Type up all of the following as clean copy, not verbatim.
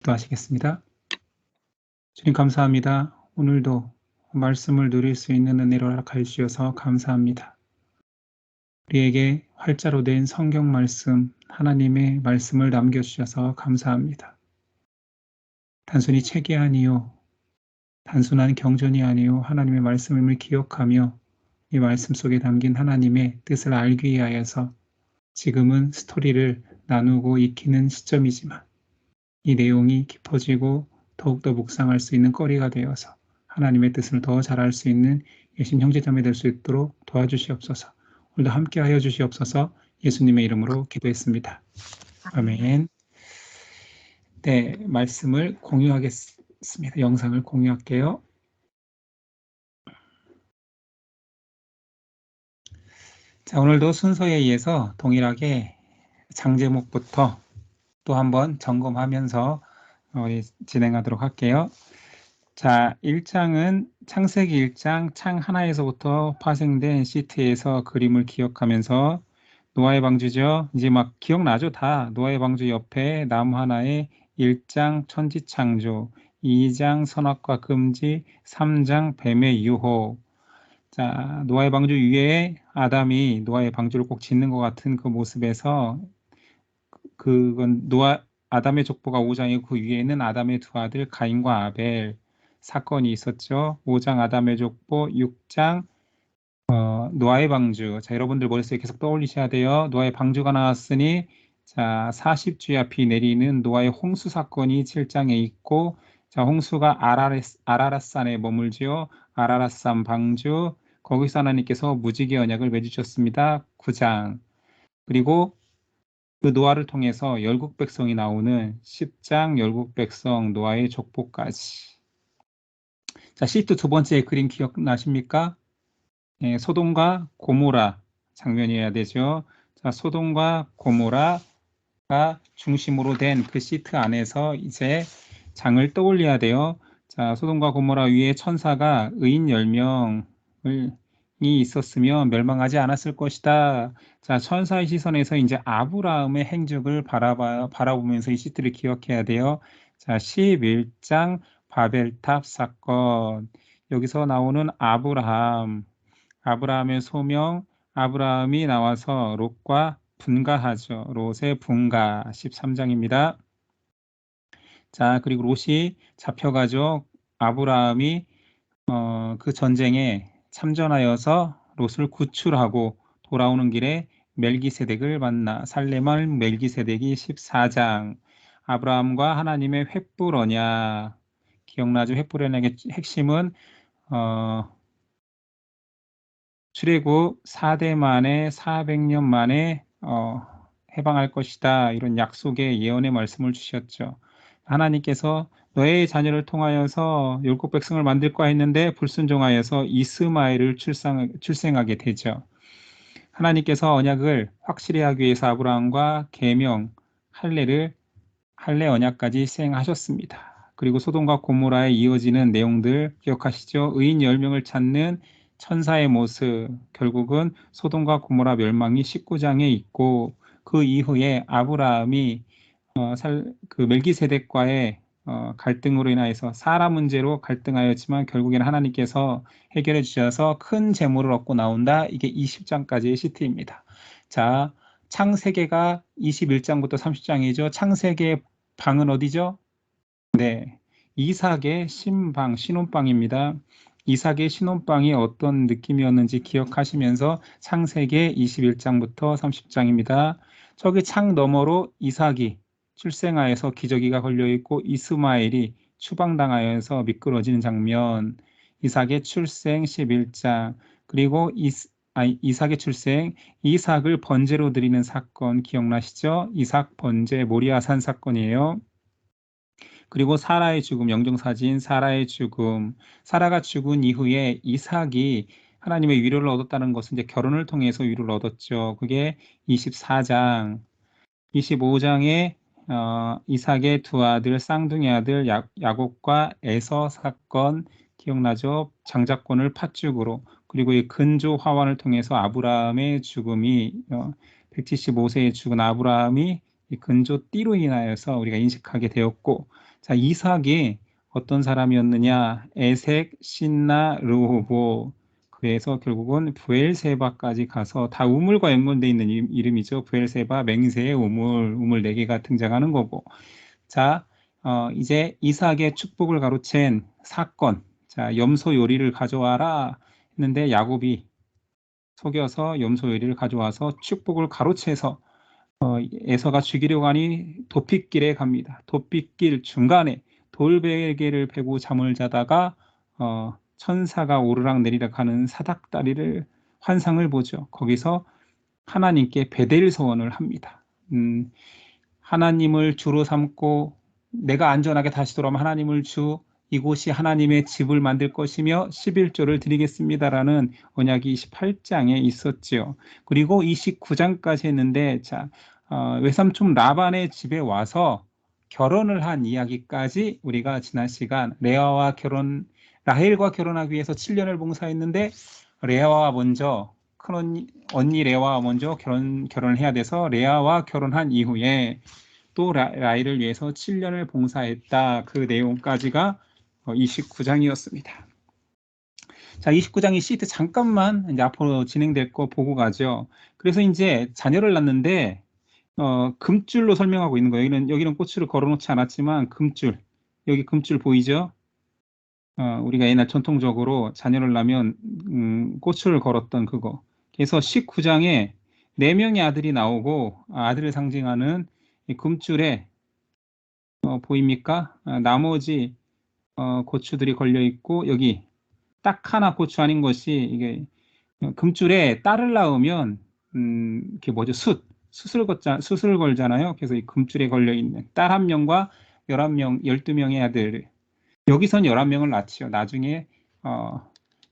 기도하시겠습니다. 주님 감사합니다. 오늘도 말씀을 누릴 수 있는 은혜를 허락하여 주셔서 감사합니다. 우리에게 활자로 된 성경 말씀, 하나님의 말씀을 남겨주셔서 감사합니다. 단순히 책이 아니요, 단순한 경전이 아니요, 하나님의 말씀임을 기억하며 이 말씀 속에 담긴 하나님의 뜻을 알기 위하여서 지금은 스토리를 나누고 익히는 시점이지만 이 내용이 깊어지고 더욱더 묵상할 수 있는 거리가 되어서 하나님의 뜻을 더 잘할 수 있는 예신 형제자매 될 수 있도록 도와주시옵소서. 오늘도 함께하여 주시옵소서. 예수님의 이름으로 기도했습니다. 아멘. 네, 말씀을 공유하겠습니다. 영상을 공유할게요. 자, 오늘도 순서에 의해서 동일하게 장제목부터 또 한번 점검하면서 진행하도록 할게요. 자, 1장은 창세기 1장 창 하나에서부터 파생된 시트에서 그림을 기억하면서 노아의 방주죠. 이제 막 기억나죠? 다 노아의 방주 옆에 나무 하나에 1장 천지창조, 2장 선악과 금지, 3장 뱀의 유혹. 자, 노아의 방주 위에 아담이 노아의 방주를 꼭 짓는 것 같은 그 모습에서 그건 아담의 족보가 5장이고 그 위에는 아담의 두 아들 가인과 아벨 사건이 있었죠. 5장 아담의 족보, 6장 노아의 방주. 자, 여러분들 머릿속에 계속 떠올리셔야 돼요. 노아의 방주가 나왔으니 자, 40주야 비 내리는 노아의 홍수 사건이 7장에 있고 자, 홍수가 아라랏산에 머물지요. 아라랏산 방주. 거기서 하나님께서 무지개 언약을 맺으셨습니다. 9장. 그리고 그 노아를 통해서 열국 백성이 나오는 10장 열국 백성 노아의 족보까지. 자, 시트 두 번째 그림 기억나십니까? 예, 소돔과 고모라 장면이어야 되죠. 자, 소돔과 고모라가 중심으로 된 그 시트 안에서 이제 장을 떠올려야 돼요. 자, 소돔과 고모라 위에 천사가 의인 10명을 이 있었으면 멸망하지 않았을 것이다. 자, 천사의 시선에서 이제 아브라함의 행적을 바라보면서 이 시트를 기억해야 돼요. 자, 11장 바벨탑 사건. 여기서 나오는 아브라함의 소명, 아브라함이 나와서 롯과 분가하죠. 롯의 분가 13장입니다. 자, 그리고 롯이 잡혀가죠. 아브라함이 그 전쟁에 참전하여서 롯을 구출하고 돌아오는 길에 멜기세덱을 만나 살레말 멜기세덱이 14장 아브라함과 하나님의 횃불 언약 기억나죠? 횃불 언약의 핵심은 출애굽 4대 만에 400년 만에 해방할 것이다. 이런 약속의 예언의 말씀을 주셨죠. 하나님께서 너의 자녀를 통하여서 율곡 백성을 만들까 했는데 불순종하여서 이스마엘을 출생하게 되죠. 하나님께서 언약을 확실히 하기 위해서 아브라함과 계명 할례 언약까지 시행하셨습니다. 그리고 소돔과 고모라에 이어지는 내용들 기억하시죠? 의인 10명을 찾는 천사의 모습, 결국은 소돔과 고모라 멸망이 19장에 있고 그 이후에 아브라함이 그 멜기세덱과의 갈등으로 인하여서 사람 문제로 갈등하였지만 결국에는 하나님께서 해결해 주셔서 큰 재물을 얻고 나온다. 이게 20장까지의 시트입니다. 자, 창세계가 21장부터 30장이죠. 창세계의 방은 어디죠? 네, 이삭의 신혼방입니다. 이삭의 신혼방이 어떤 느낌이었는지 기억하시면서 창세기 21장부터 30장입니다. 저기 창 너머로 이삭이 출생하여서 기저귀가 걸려있고 이스마엘이 추방당하여서 미끄러지는 장면, 이삭의 출생 11장, 그리고 이삭의 출생, 이삭을 번제로 드리는 사건 기억나시죠? 이삭 번제 모리아산 사건이에요. 그리고 사라의 죽음, 영정사진 사라의 죽음. 사라가 죽은 이후에 이삭이 하나님의 위로를 얻었다는 것은 이제 결혼을 통해서 위로를 얻었죠. 그게 24장, 25장에 이삭의 두 아들, 쌍둥이 아들 야곱과 에서 사건 기억나죠? 장자권을 팥죽으로. 그리고 이 근조 화환을 통해서 아브라함의 죽음이 175세에 죽은 아브라함이 이 근조 띠로 인하여서 우리가 인식하게 되었고 자, 이삭이 어떤 사람이었느냐? 에색, 신나, 르호보. 그래서 결국은 부엘세바까지 가서 다 우물과 연관되어 있는 이름이죠. 부엘세바, 맹세의 우물 4개가 등장하는 거고. 자, 이제 이삭의 축복을 가로챈 사건. 자, 염소 요리를 가져와라 했는데 야곱이 속여서 염소 요리를 가져와서 축복을 가로채서 에서가 죽이려고 하니 도핏길에 갑니다. 도핏길 중간에 돌베개를 베고 잠을 자다가 천사가 오르락 내리락 하는 사닥다리를 환상을 보죠. 거기서 하나님께 베델 서원을 합니다. 하나님을 주로 삼고 내가 안전하게 다시 돌아오면 하나님을 주, 이곳이 하나님의 집을 만들 것이며 11조를 드리겠습니다라는 언약이 28장에 있었지요. 그리고 29장까지 했는데 자, 외삼촌 라반의 집에 와서 결혼을 한 이야기까지 우리가 지난 시간 라헬과 결혼하기 위해서 7년을 봉사했는데 레아와 먼저 큰 언니 레아와 먼저 결혼을 해야 돼서 레아와 결혼한 이후에 또 라헬을 위해서 7년을 봉사했다. 그 내용까지가 29장이었습니다. 자, 29장이 시트 잠깐만 이제 앞으로 진행될 거 보고 가죠. 그래서 이제 자녀를 낳는데 금줄로 설명하고 있는 거예요. 여기는 꽃을 걸어놓지 않았지만 금줄, 여기 금줄 보이죠? 우리가 옛날 전통적으로 자녀를 낳으면 꽃을 걸었던 그거. 그래서 19장에 4명의 아들이 나오고 아들을 상징하는 이 금줄에 보입니까? 나머지 고추들이 걸려 있고 여기 딱 하나 고추 아닌 것이 이게 금줄에 딸을 낳으면 그게 뭐죠? 숫을 걸잖아요. 그래서 이 금줄에 걸려 있는 딸 1명과 11명, 12명의 아들. 여기선 11명을 낳지요. 나중에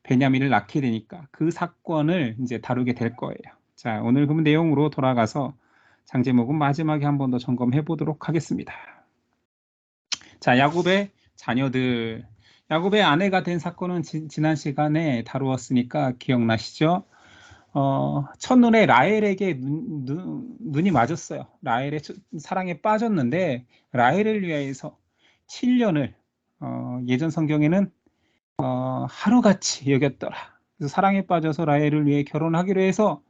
베냐민을 낳게 되니까 그 사건을 이제 다루게 될 거예요. 자, 오늘 그럼 내용으로 돌아가서 장 제목은 마지막에 한 번 더 점검해 보도록 하겠습니다. 자, 야곱의 자녀들. 야곱의 아내가 된 사건은 지난 시간에 다루었으니까 기억나시죠? 첫눈에 라헬에게 눈이 맞았어요. 라헬의 사랑에 빠졌는데 라헬을 위해서 7년을 예전 성경에는 하루같이 여겼더라. 그래서 사랑에 빠져서 라헬을 위해 결혼하기로 해서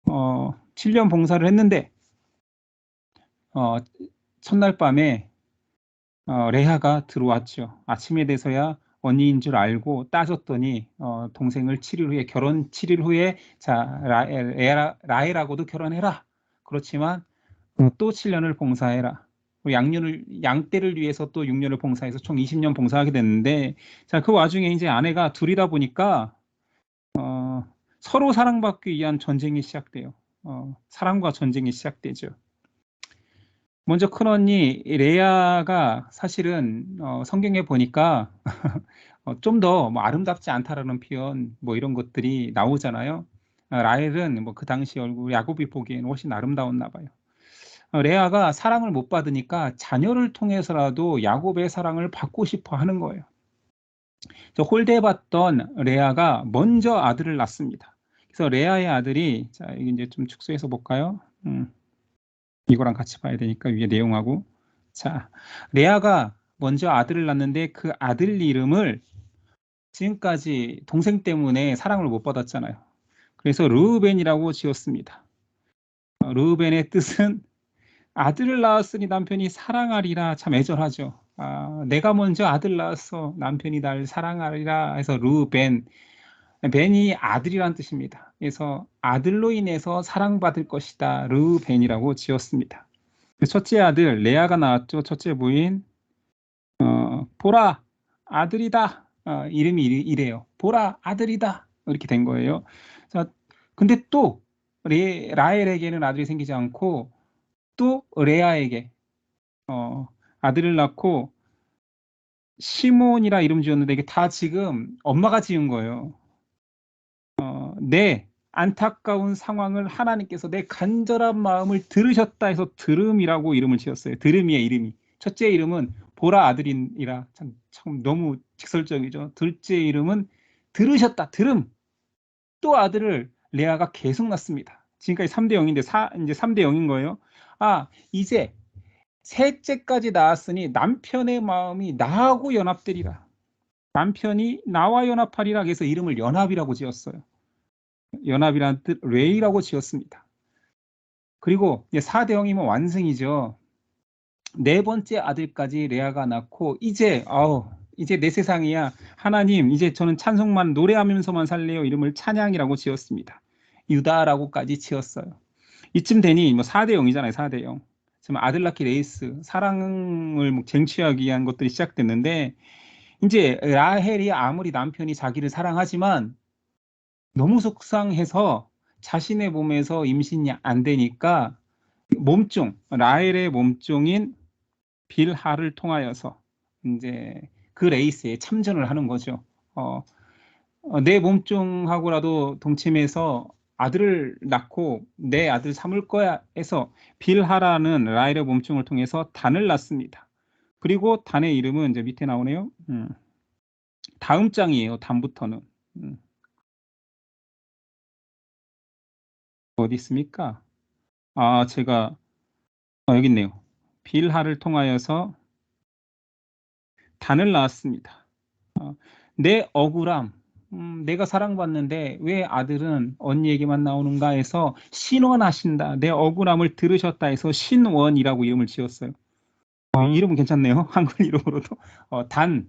7년 봉사를 했는데 첫날 밤에 레아가 들어왔죠. 아침에 돼서야 언니인 줄 알고 따졌더니 동생을 7일 후에 결혼 7일 후에 자 라헬하고도 결혼해라. 그렇지만 또 7년을 봉사해라. 양떼를 위해서 또 6년을 봉사해서 총 20년 봉사하게 됐는데 자, 그 와중에 이제 아내가 둘이다 보니까 서로 사랑받기 위한 전쟁이 시작돼요. 사랑과 전쟁이 시작되죠. 먼저 큰언니 레아가 사실은 성경에 보니까 좀 더 뭐 아름답지 않다라는 표현 뭐 이런 것들이 나오잖아요. 라헬은 뭐 그 당시 얼굴 야곱이 보기에는 훨씬 아름다웠나 봐요. 레아가 사랑을 못 받으니까 자녀를 통해서라도 야곱의 사랑을 받고 싶어 하는 거예요. 홀대받던 레아가 먼저 아들을 낳습니다. 그래서 레아의 아들이 자, 이게 이제 좀 축소해서 볼까요? 이거랑 같이 봐야 되니까 위에 내용하고 자, 레아가 먼저 아들을 낳는데 그 아들 이름을 지금까지 동생 때문에 사랑을 못 받았잖아요. 그래서 르우벤이라고 지었습니다. 르우벤의 뜻은 아들을 낳았으니 남편이 사랑하리라. 참 애절하죠. 내가 먼저 아들 낳았어. 남편이 날 사랑하리라 해서 르우벤. 벤이 아들이란 뜻입니다. 그래서 아들로 인해서 사랑받을 것이다. 르우벤이라고 지었습니다. 첫째 아들 레아가 나왔죠. 첫째 부인 보라 아들이다. 이름이 이래요. 보라 아들이다. 이렇게 된 거예요. 자, 근데 또 라헬에게는 아들이 생기지 않고 또 레아에게 아들을 낳고 시몬이라 이름 지었는데 이게 다 지금 엄마가 지은 거예요. 내 안타까운 상황을 하나님께서 내 간절한 마음을 들으셨다 해서 드름이라고 이름을 지었어요. 드름이의 이름이. 첫째 이름은 보라 아들이라 참 너무 직설적이죠. 둘째 이름은 들으셨다. 드름. 또 아들을 레아가 계속 낳습니다. 지금까지 3대 0인데 이제 3대 0인 거예요. 이제 셋째까지 낳았으니 남편의 마음이 나하고 연합되리라. 남편이 나와 연합하리라 해서 이름을 연합이라고 지었어요. 연합이라는 뜻 레이라고 지었습니다. 그리고 4대 영이면 완승이죠. 네 번째 아들까지 레아가 낳고 이제 내 세상이야. 하나님 이제 저는 찬송만 노래하면서만 살래요. 이름을 찬양이라고 지었습니다. 유다라고까지 지었어요. 이쯤 되니 4대 영이잖아요. 4대 영. 지금 아들 낳기 레이스, 사랑을 쟁취하기 위한 것들이 시작됐는데 이제 라헬이 아무리 남편이 자기를 사랑하지만 너무 속상해서 자신의 몸에서 임신이 안 되니까 라헬의 몸종인 빌하를 통하여서 이제 그 레이스에 참전을 하는 거죠. 내 몸종하고라도 동침해서 아들을 낳고 내 아들 삼을 거야 해서 빌하라는 라헬의 몸종을 통해서 단을 낳습니다. 그리고 단의 이름은 이제 밑에 나오네요. 다음 장이에요. 단부터는. 어디 있습니까? 제가 여기 있네요. 빌하를 통하여서 단을 낳았습니다. 내 억울함, 내가 사랑받는데 왜 아들은 언니 얘기만 나오는가 해서 신원하신다. 내 억울함을 들으셨다 해서 신원이라고 이름을 지었어요. 이름은 괜찮네요. 한글 이름으로도.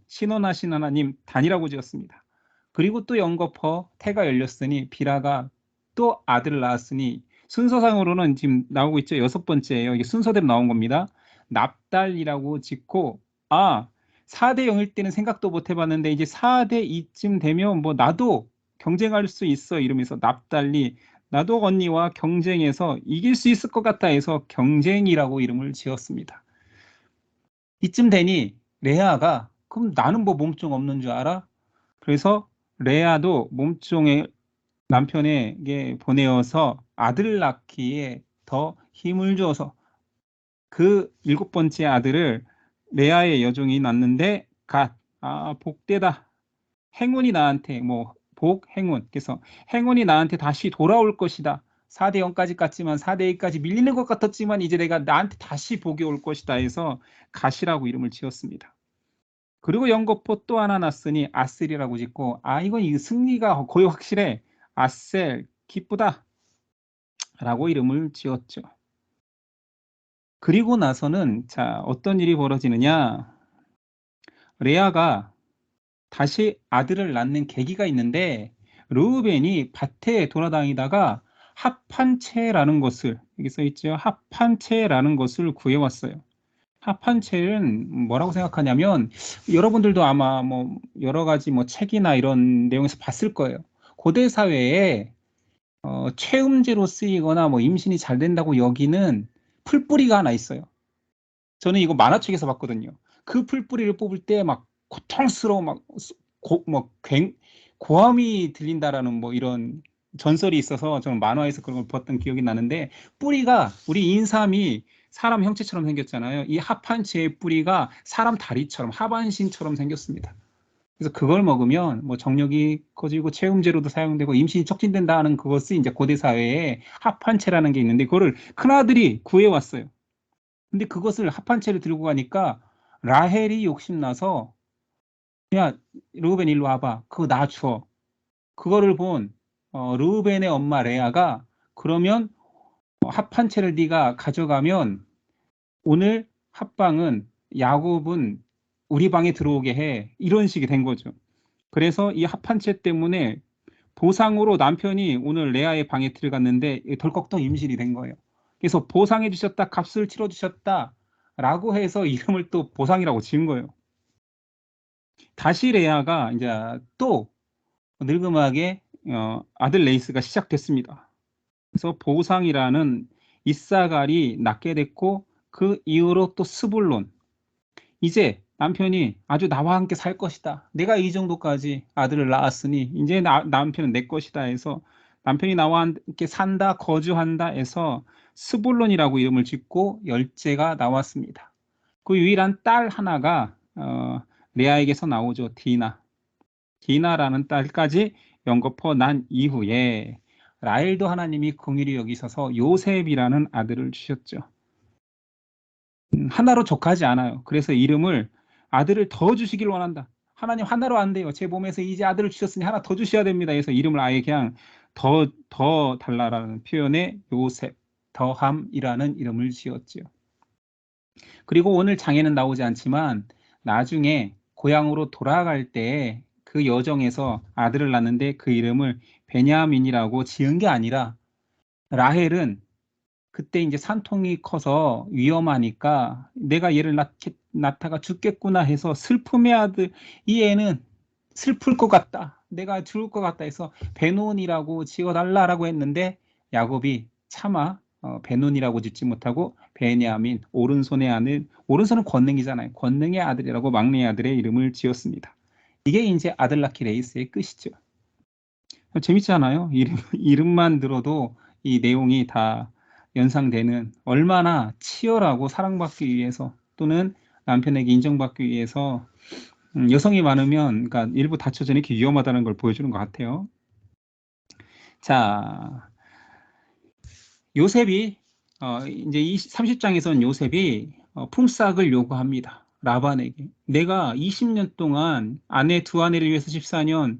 신원하신 하나님 단이라고 지었습니다. 그리고 또 연거퍼 태가 열렸으니 빌하가 또 아들을 낳았으니 순서상으로는 지금 나오고 있죠. 6번째예요. 이게 순서대로 나온 겁니다. 납달이라고 짓고 4대 0일 때는 생각도 못 해봤는데 이제 4대 2쯤 되면 나도 경쟁할 수 있어 이러면서 납달리 나도 언니와 경쟁해서 이길 수 있을 것 같아 해서 경쟁이라고 이름을 지었습니다. 이쯤 되니 레아가 그럼 나는 몸종 없는 줄 알아? 그래서 레아도 몸종의 남편에게 보내어서 아들 낳기에 더 힘을 줘서 그 7번째 아들을 레아의 여종이 낳는데 복되다. 행운이 나한테 행운. 그래서 행운이 나한테 다시 돌아올 것이다. 4대 0까지 갔지만 4대 2까지 밀리는 것 같았지만 이제 내가 나한테 다시 복이 올 것이다 해서 갓이라고 이름을 지었습니다. 그리고 연거포 또 하나 낳았으니 아셀이라고 짓고 이건 이 승리가 거의 확실해. 아셀 기쁘다 라고 이름을 지었죠. 그리고 나서는 어떤 일이 벌어지느냐. 레아가 다시 아들을 낳는 계기가 있는데 르우벤이 밭에 돌아다니다가 합한채라는 것을 여기 써 있죠. 합한채라는 것을 구해왔어요. 합한채는 뭐라고 생각하냐면 여러분들도 아마 여러 가지 책이나 이런 내용에서 봤을 거예요. 고대 사회에 채음제로 쓰이거나 임신이 잘 된다고 여기는 풀뿌리가 하나 있어요. 저는 이거 만화책에서 봤거든요. 그 풀뿌리를 뽑을 때 고통스러워 고함이 들린다라는 이런 전설이 있어서 저는 만화에서 그런 걸 봤던 기억이 나는데 뿌리가 우리 인삼이 사람 형체처럼 생겼잖아요. 이 합한채의 뿌리가 사람 다리처럼 하반신처럼 생겼습니다. 그래서 그걸 먹으면 정력이 커지고 체음제로도 사용되고 임신이 촉진된다는 그것이 이제 고대 사회에 합한채라는 게 있는데 그거를 큰아들이 구해왔어요. 근데 그것을 합한채를 들고 가니까 라헬이 욕심나서 야 르우벤 일로 와봐. 그거 나 줘. 그거를 본 르우벤의 엄마 레아가 그러면 합한채를 네가 가져가면 오늘 합방은 야곱은 우리 방에 들어오게 해. 이런 식이 된 거죠. 그래서 이 합한채 때문에 보상으로 남편이 오늘 레아의 방에 들어갔는데 덜컥 임신이 된 거예요. 그래서 보상해 주셨다, 값을 치러 주셨다 라고 해서 이름을 또 보상이라고 지은 거예요. 다시 레아가 이제 또 늙음하게 아들 레이스가 시작됐습니다. 그래서 보상이라는 이사갈이 낳게 됐고 그 이후로 또 스불론. 이제 남편이 아주 나와 함께 살 것이다. 내가 이 정도까지 아들을 낳았으니 이제 남편은 내 것이다 해서 남편이 나와 함께 산다, 거주한다 해서 스불론이라고 이름을 짓고 열째가 나왔습니다. 그 유일한 딸 하나가 레아에게서 나오죠. 디나라는 딸까지 연거푸 난 이후에 라헬도 하나님이 긍휼히 여기셔서 요셉이라는 아들을 주셨죠. 하나로 족하지 않아요. 그래서 이름을 아들을 더 주시길 원한다. 하나님 하나로 안 돼요. 제 몸에서 이제 아들을 주셨으니 하나 더 주셔야 됩니다. 그래서 이름을 아예 그냥 더 달라라는 표현에 요셉, 더함이라는 이름을 지었지요. 그리고 오늘 장에는 나오지 않지만 나중에 고향으로 돌아갈 때 그 여정에서 아들을 낳는데 그 이름을 베냐민이라고 지은 게 아니라 라헬은 그때 이제 산통이 커서 위험하니까 내가 얘를 낳다가 죽겠구나 해서 슬픔의 아들, 이 애는 슬플 것 같다. 내가 죽을 것 같다 해서 베논이라고 지어달라라고 했는데 야곱이 차마 베논이라고 짓지 못하고 베냐민, 오른손의 아들, 오른손은 권능이잖아요. 권능의 아들이라고 막내 아들의 이름을 지었습니다. 이게 이제 아들 낳기 레이스의 끝이죠. 재밌지 않아요? 이름만 들어도 이 내용이 다 연상되는, 얼마나 치열하고 사랑받기 위해서 또는 남편에게 인정받기 위해서 여성이 많으면 그러니까 일부 다처제는 이렇게 위험하다는 걸 보여주는 것 같아요. 자, 요셉이 이제 30장에서는 요셉이 품삯을 요구합니다. 라반에게. 내가 20년 동안 두 아내를 위해서 14년,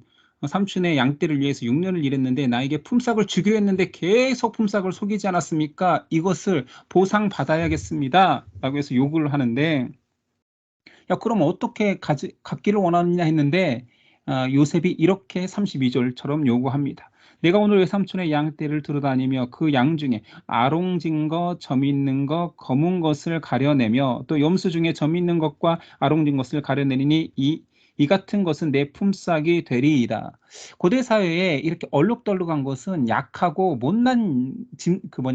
삼촌의 양떼를 위해서 6년을 일했는데 나에게 품삯을 주기로 했는데 계속 품삯을 속이지 않았습니까? 이것을 보상받아야겠습니다. 라고 해서 요구를 하는데, 야, 그럼 어떻게 갖기를 원하느냐 했는데 요셉이 이렇게 32절처럼 요구합니다. 내가 오늘 외삼촌의 양떼를 두루다니며 그 양 중에 아롱진 것, 점 있는 것, 검은 것을 가려내며 또 염소 중에 점 있는 것과 아롱진 것을 가려내리니 이 같은 것은 내 품삯이 되리이다. 고대 사회에 이렇게 얼룩덜룩한 것은 약하고 못난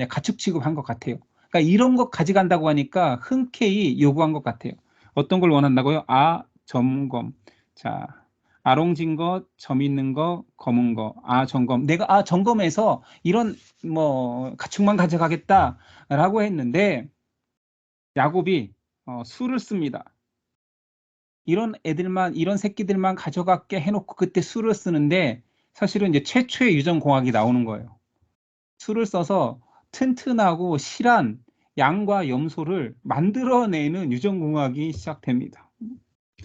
가축 취급한 것 같아요. 그러니까 이런 것 가져간다고 하니까 흔쾌히 요구한 것 같아요. 어떤 걸 원한다고요? 점검. 자, 아롱진 것, 점 있는 거, 검은 거. 점검. 내가 점검해서 이런 가축만 가져가겠다라고 했는데 야곱이 수를 씁니다. 이런 새끼들만 가져갈게 해놓고 그때 수를 쓰는데 사실은 이제 최초의 유전공학이 나오는 거예요. 수를 써서 튼튼하고 실한 양과 염소를 만들어내는 유전공학이 시작됩니다.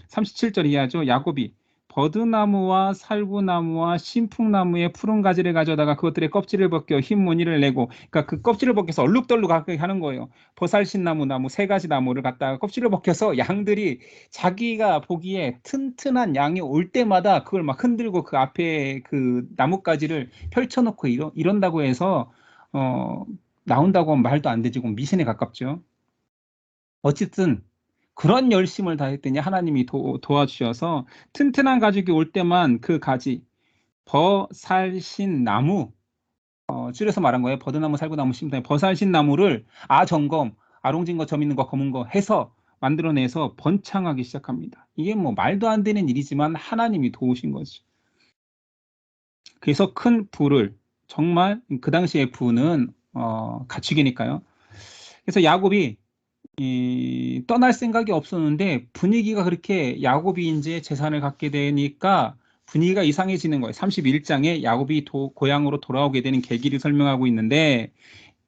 37절 이하죠. 야곱이 버드나무와 살구나무와 신풍나무의 푸른 가지를 가져다가 그것들의 껍질을 벗겨 흰 무늬를 내고, 그러니까 그 껍질을 벗겨서 얼룩덜룩하게 하는 거예요. 버살신나무, 세 가지 나무를 갖다가 껍질을 벗겨서 양들이 자기가 보기에 튼튼한 양이 올 때마다 그걸 막 흔들고 그 앞에 그 나뭇가지를 펼쳐놓고 이런다고 해서 나온다고 하면 말도 안 되지. 미신에 가깝죠. 어쨌든 그런 열심을 다했더니 하나님이 도와주셔서 튼튼한 가죽이 올 때만 그 가지, 버살신나무, 줄여서 말한 거예요. 버드나무, 살구나무, 심다 버살신나무를 점검, 아롱진 거, 점 있는 거, 검은 거 해서 만들어내서 번창하기 시작합니다. 이게 말도 안 되는 일이지만 하나님이 도우신 거죠. 그래서 큰 부를, 정말 그 당시의 부는 가축이니까요. 그래서 야곱이 떠날 생각이 없었는데 분위기가 그렇게, 야곱이 이제 재산을 갖게 되니까 분위기가 이상해지는 거예요. 31장에 야곱이 고향으로 돌아오게 되는 계기를 설명하고 있는데,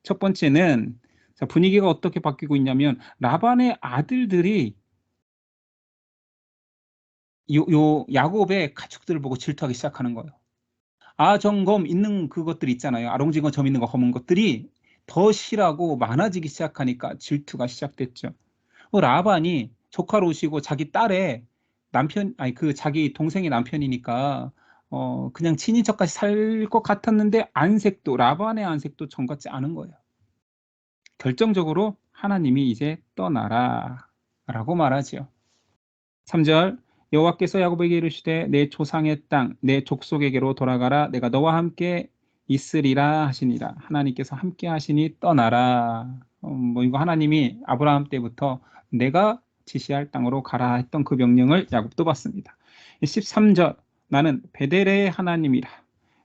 첫 번째는 분위기가 어떻게 바뀌고 있냐면 라반의 아들들이 야곱의 가축들을 보고 질투하기 시작하는 거예요. 점검 있는 그것들 있잖아요. 아롱지거 점 있는 거 검은 것들이 더 실하고 많아지기 시작하니까 질투가 시작됐죠. 라반이 조카로 오시고 자기 딸의 자기 동생의 남편이니까 그냥 친인척까지 살 것 같았는데 라반의 안색도 정 같지 않은 거예요. 결정적으로 하나님이 이제 떠나라 라고 말하지요. 3절, 여호와께서 야곱에게 이르시되 내 조상의 땅 내 족속에게로 돌아가라. 내가 너와 함께 있으리라 하시니라. 하나님께서 함께 하시니 떠나라. 이거 하나님이 아브라함 때부터 내가 지시할 땅으로 가라 했던 그 명령을 야곱도 받습니다. 13절, 나는 베델의 하나님이라.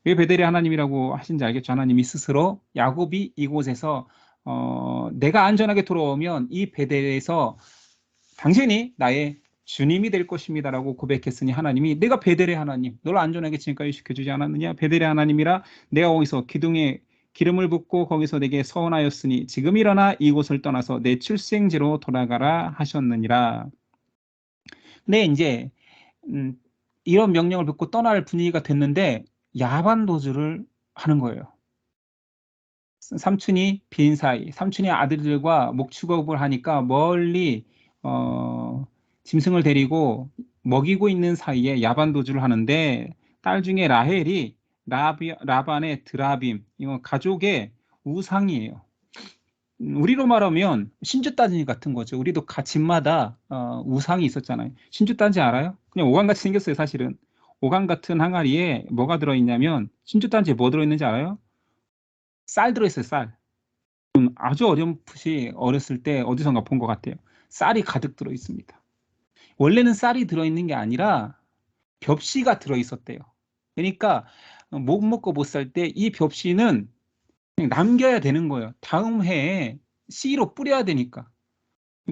왜 베델의 하나님이라고 하신지 알겠죠? 하나님이 스스로 야곱이 이곳에서 내가 안전하게 돌아오면 이 베델에서 당신이 나의 주님이 될 것입니다라고 고백했으니 하나님이 내가 베델의 하나님, 널 안전하게 지금까지 지켜주지 않았느냐? 베델의 하나님이라 내가 거기서 기둥에 기름을 붓고 거기서 내게 서원하였으니 지금 일어나 이곳을 떠나서 내 출생지로 돌아가라 하셨느니라. 근데 이제 이런 명령을 듣고 떠날 분위기가 됐는데 야반 도주를 하는 거예요. 삼촌이 빈 사이, 삼촌이 아들들과 목축업을 하니까 멀리 짐승을 데리고 먹이고 있는 사이에 야반 도주를 하는데 딸 중에 라헬이 라반의 드라빔, 이건 가족의 우상이에요. 우리로 말하면 신주단지 같은 거죠. 우리도 집마다 우상이 있었잖아요. 신주단지 알아요? 그냥 오간같이 생겼어요, 사실은. 오간 같은 항아리에 뭐가 들어있냐면 신주단지에 뭐 들어있는지 알아요? 쌀 들어있어요, 쌀. 아주 어렴풋이 어렸을 때 어디선가 본 것 같아요. 쌀이 가득 들어있습니다. 원래는 쌀이 들어있는 게 아니라 벽시가 들어있었대요. 그러니까 못 먹고 못 살 때 이 벽시는 그냥 남겨야 되는 거예요. 다음 해에 씨로 뿌려야 되니까.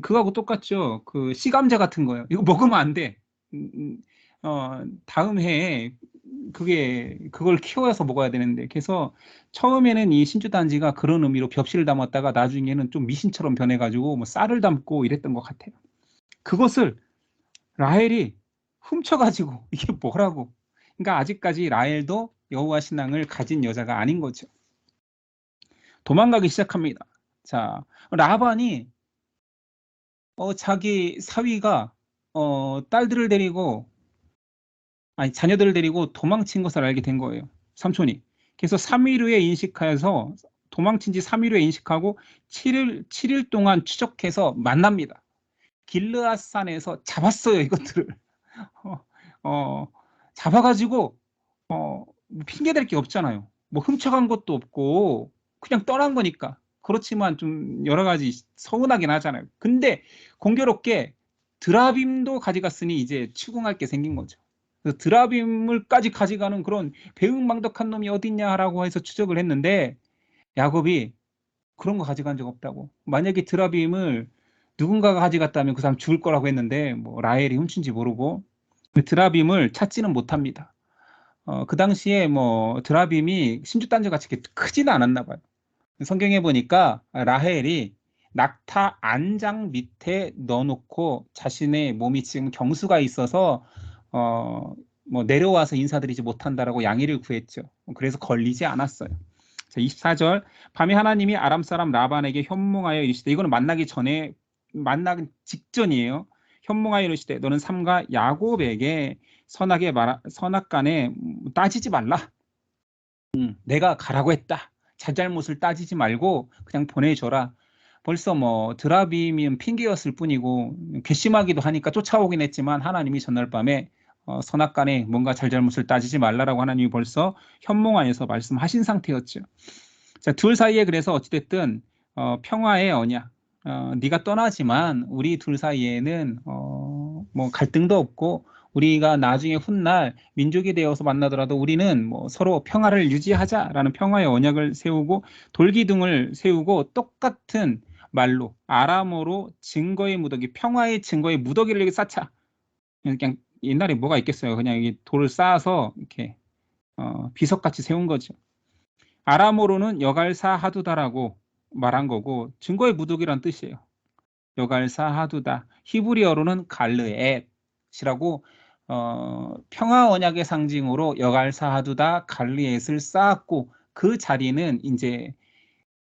그거하고 똑같죠. 그 씨감자 같은 거예요. 이거 먹으면 안 돼. 다음 해에 그걸 키워서 먹어야 되는데. 그래서 처음에는 이 신주단지가 그런 의미로 벽시를 담았다가 나중에는 좀 미신처럼 변해가지고 뭐 쌀을 담고 이랬던 것 같아요. 그것을 라헬이 훔쳐가지고 이게 뭐라고? 그러니까 아직까지 라헬도 여호와 신앙을 가진 여자가 아닌 거죠. 도망가기 시작합니다. 자, 라반이 자기 사위가 딸들을 데리고 자녀들을 데리고 도망친 것을 알게 된 거예요. 삼촌이. 그래서 3일 후에 인식하여서 도망친 지 3일 후에 인식하고 7일 동안 추적해서 만납니다. 길르앗산에서 잡았어요, 이것들을. 잡아가지고 핑계댈 게 없잖아요. 뭐 훔쳐간 것도 없고 그냥 떠난 거니까. 그렇지만 좀 여러 가지 서운하긴 하잖아요. 근데 공교롭게 드라빔도 가져갔으니 이제 추궁할 게 생긴 거죠. 그래서 드라빔을까지 가져가는 그런 배은망덕한 놈이 어딨냐라고 해서 추적을 했는데 야곱이 그런 거 가져간 적 없다고. 만약에 드라빔을 누군가가 가져갔다면 그 사람 죽을 거라고 했는데 뭐 라헬이 훔친지 모르고 드라빔을 찾지는 못합니다. 그 당시에 뭐 드라빔이 신주단지 같이 크지는 않았나 봐요. 성경에 보니까 라헬이 낙타 안장 밑에 넣어놓고 자신의 몸이 지금 경수가 있어서 뭐 내려와서 인사드리지 못한다라고 양해를 구했죠. 그래서 걸리지 않았어요. 자, 24절 밤에 하나님이 아람 사람 라반에게 현몽하여 이르시되, 이거는 만나기 직전이에요. 현몽하여 이르시되 너는 삼가 야곱에게 선악간에 따지지 말라. 내가 가라고 했다. 자잘못을 따지지 말고 그냥 보내줘라. 벌써 뭐 드라빔이면 핑계였을 뿐이고 괘씸하기도 하니까 쫓아오긴 했지만 하나님이 전날 밤에 선악간에 뭔가 잘잘못을 따지지 말라라고 하나님이 벌써 현몽하여서 말씀하신 상태였죠. 자, 둘 사이에 그래서 어찌됐든 평화의 언약. 네가 떠나지만 우리 둘 사이에는 뭐 갈등도 없고 우리가 나중에 훗날 민족이 되어서 만나더라도 우리는 뭐 서로 평화를 유지하자라는 평화의 언약을 세우고 돌기둥을 세우고 똑같은 말로 아람어로 증거의 무더기, 평화의 증거의 무더기를 이렇게 쌓자. 그냥 옛날에 뭐가 있겠어요. 그냥 이 돌을 쌓아서 이렇게 비석같이 세운 거죠. 아람어로는 여갈사 하두다라고 말한 거고 증거의 무더기란 뜻이에요. 여갈사 하두다. 히브리어로는 갈르엣이라고 평화 언약의 상징으로 여갈사 하두다 갈르엣을 쌓았고 그 자리는 이제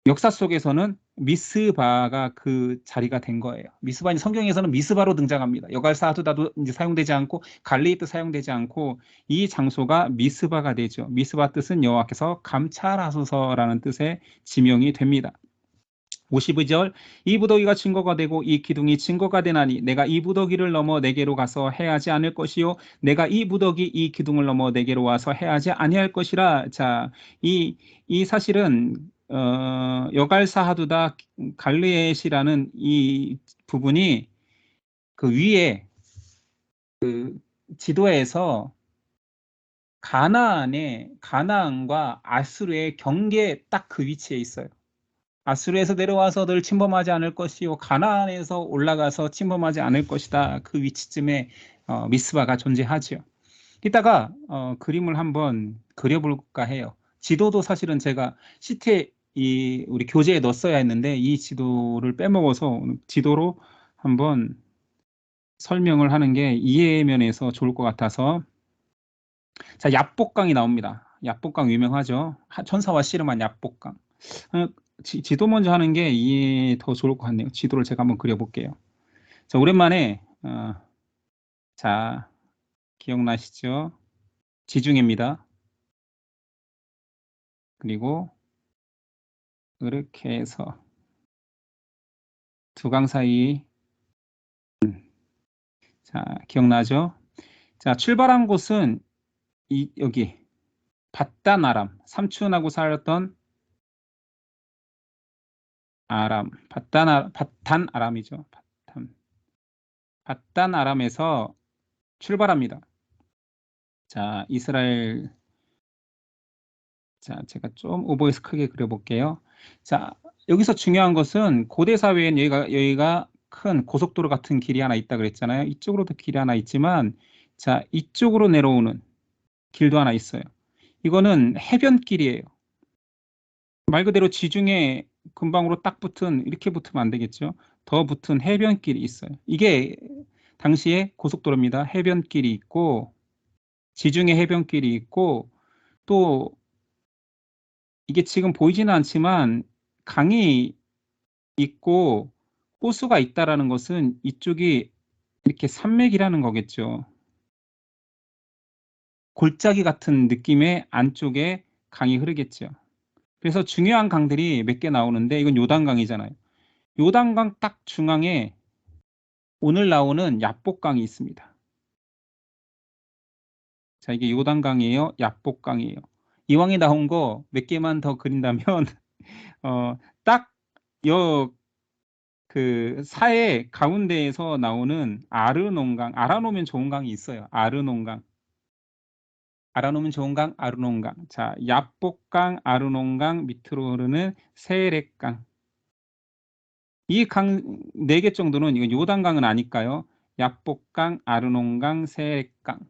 역사 속에서는 미스바가 그 자리가 된 거예요. 미스바는 성경에서는 미스바로 등장합니다. 여갈사 하두다도 이제 사용되지 않고 갈르엣도 사용되지 않고 이 장소가 미스바가 되죠. 미스바 뜻은 여호와께서 감찰하소서라는 뜻의 지명이 됩니다. 52절 이 부더기가 증거가 되고 이 기둥이 증거가 되나니 내가 이 부더기를 넘어 내게로 가서 해하지 않을 것이요 내가 이 부더기 이 기둥을 넘어 내게로 와서 해하지 아니할 것이라. 자, 이 사실은 여갈사하두다 갈르엣이라는 이 부분이 그 위에 그 지도에서 가나안과 아수르의 경계 딱 그 위치에 있어요. 아수르에서 내려와서 늘 침범하지 않을 것이요 가나안에서 올라가서 침범하지 않을 것이다. 그 위치쯤에 미스바가 존재하죠. 이따가 그림을 한번 그려볼까 해요. 지도도 사실은 제가 시트에 우리 교재에 넣었어야 했는데 이 지도를 빼먹어서 지도로 한번 설명을 하는 게 이해면에서 좋을 것 같아서. 자, yap복강이 나옵니다. yap복강 유명하죠. 천사와 씨름한 yap복강. 지도 먼저 하는 게 이해 더 좋을 것 같네요. 지도를 제가 한번 그려볼게요. 자, 오랜만에 자, 기억나시죠? 지중해입니다. 그리고 이렇게 해서 두 강 사이. 자, 기억나죠? 자, 출발한 곳은 여기 바단 아람, 삼촌하고 살았던 아람, 바단 아람이죠. 바단 아람에서 출발합니다. 자, 이스라엘. 자, 제가 좀 오버해서 크게 그려볼게요. 자, 여기서 중요한 것은 고대 사회엔 여기가 큰 고속도로 같은 길이 하나 있다 그랬잖아요. 이쪽으로도 길이 하나 있지만, 자, 이쪽으로 내려오는 길도 하나 있어요. 이거는 해변길이에요. 말 그대로 지중해 근방으로 딱 붙은, 이렇게 붙으면 안 되겠죠. 더 붙은 해변길이 있어요. 이게 당시에 고속도로입니다. 해변길이 있고, 지중해 해변길이 있고, 또 이게 지금 보이지는 않지만 강이 있고 호수가 있다라는 것은 이쪽이 이렇게 산맥이라는 거겠죠. 골짜기 같은 느낌의 안쪽에 강이 흐르겠죠. 그래서 중요한 강들이 몇 개 나오는데 이건 요단강이잖아요. 요단강 딱 중앙에 오늘 나오는 야복강이 있습니다. 자, 이게 요단강이에요. 야복강이에요. 이왕에 나온 거 몇 개만 더 그린다면 딱 그 사해 가운데에서 나오는 아르논강, 알아놓으면 좋은 강이 있어요. 아르논강. 알아놓으면 좋은 강, 아르논강. 자, 야복강, 아르논강 밑으로 흐르는 세렉강. 이 강 4개 정도는 이건 요단강은 아닐까요? 야복강, 아르논강, 세렉강.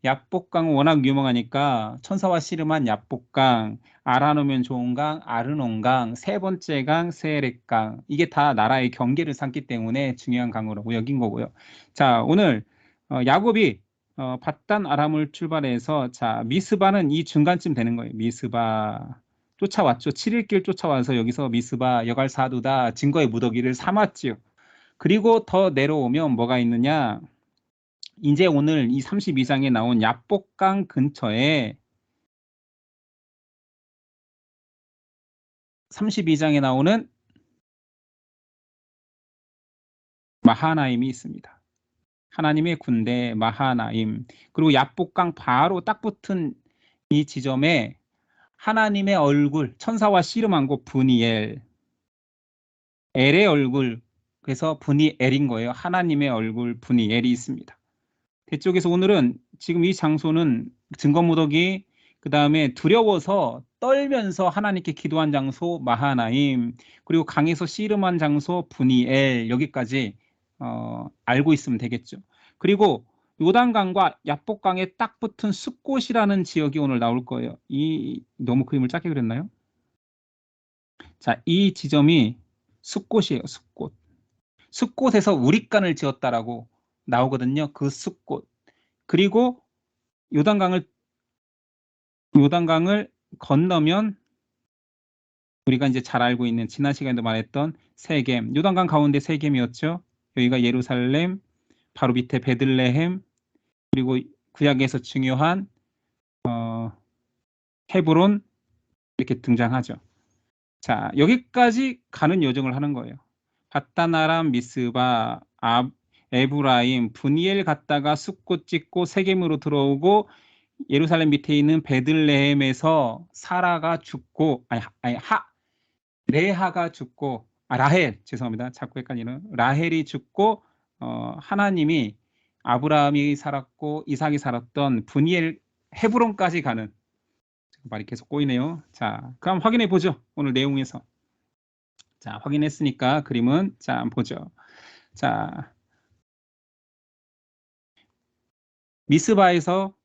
얍복강은 워낙 유명하니까 천사와 씨름한 얍복강, 알아놓으면 좋은 강, 아르논강, 세 번째 강, 세렉강. 이게 다 나라의 경계를 삼기 때문에 중요한 강으로 여긴 거고요. 자, 오늘 야곱이 바단 아람을 출발해서 자, 미스바는 이 중간쯤 되는 거예요. 미스바 쫓아왔죠. 7일길 쫓아와서 여기서 미스바 여갈사두다 증거의 무더기를 삼았지요. 그리고 더 내려오면 뭐가 있느냐? 이제 오늘 이 32장에 나온 야복강 근처에 32장에 나오는 마하나임이 있습니다. 하나님의 군대 마하나임. 그리고 야복강 바로 딱 붙은 이 지점에 하나님의 얼굴, 천사와 씨름한 곳 브니엘, 엘의 얼굴, 그래서 브니엘인 거예요. 하나님의 얼굴 브니엘이 있습니다. 그쪽에서 오늘은 지금 이 장소는 증거무더기, 그 다음에 두려워서 떨면서 하나님께 기도한 장소 마하나임, 그리고 강에서 씨름한 장소 브니엘, 여기까지 알고 있으면 되겠죠. 그리고 요단강과 야복강에 딱 붙은 숫곳이라는 지역이 오늘 나올 거예요. 너무 그림을 작게 그렸나요? 자, 이 지점이 숫곳이에요. 숫곳. 숫곳에서 우릿간을 지었다라고 나오거든요. 그 숫곳. 그리고 요단강을 건너면 우리가 이제 잘 알고 있는 지난 시간에도 말했던 세겜, 요단강 가운데 세겜이었죠. 여기가 예루살렘, 바로 밑에 베들레헴, 그리고 구약에서 중요한 헤브론 이렇게 등장하죠. 자, 여기까지 가는 여정을 하는 거예요. 바단 아람, 미스바, 에브라임, 브니엘 갔다가 숫곳 찍고 세겜으로 들어오고 예루살렘 밑에 있는 베들레헴에서 사라가 죽고 레하가 죽고 라헬 죄송합니다. 자꾸 헷갈리는 라헬이 죽고 하나님이 아브라함이 살았고 이삭이 살았던 브니엘 헤브론까지 가는 말이 계속 꼬이네요. 자, 그럼 확인해 보죠. 오늘 내용에서. 자, 확인했으니까 그림은 자, 한번 보죠. 자, 미스바에서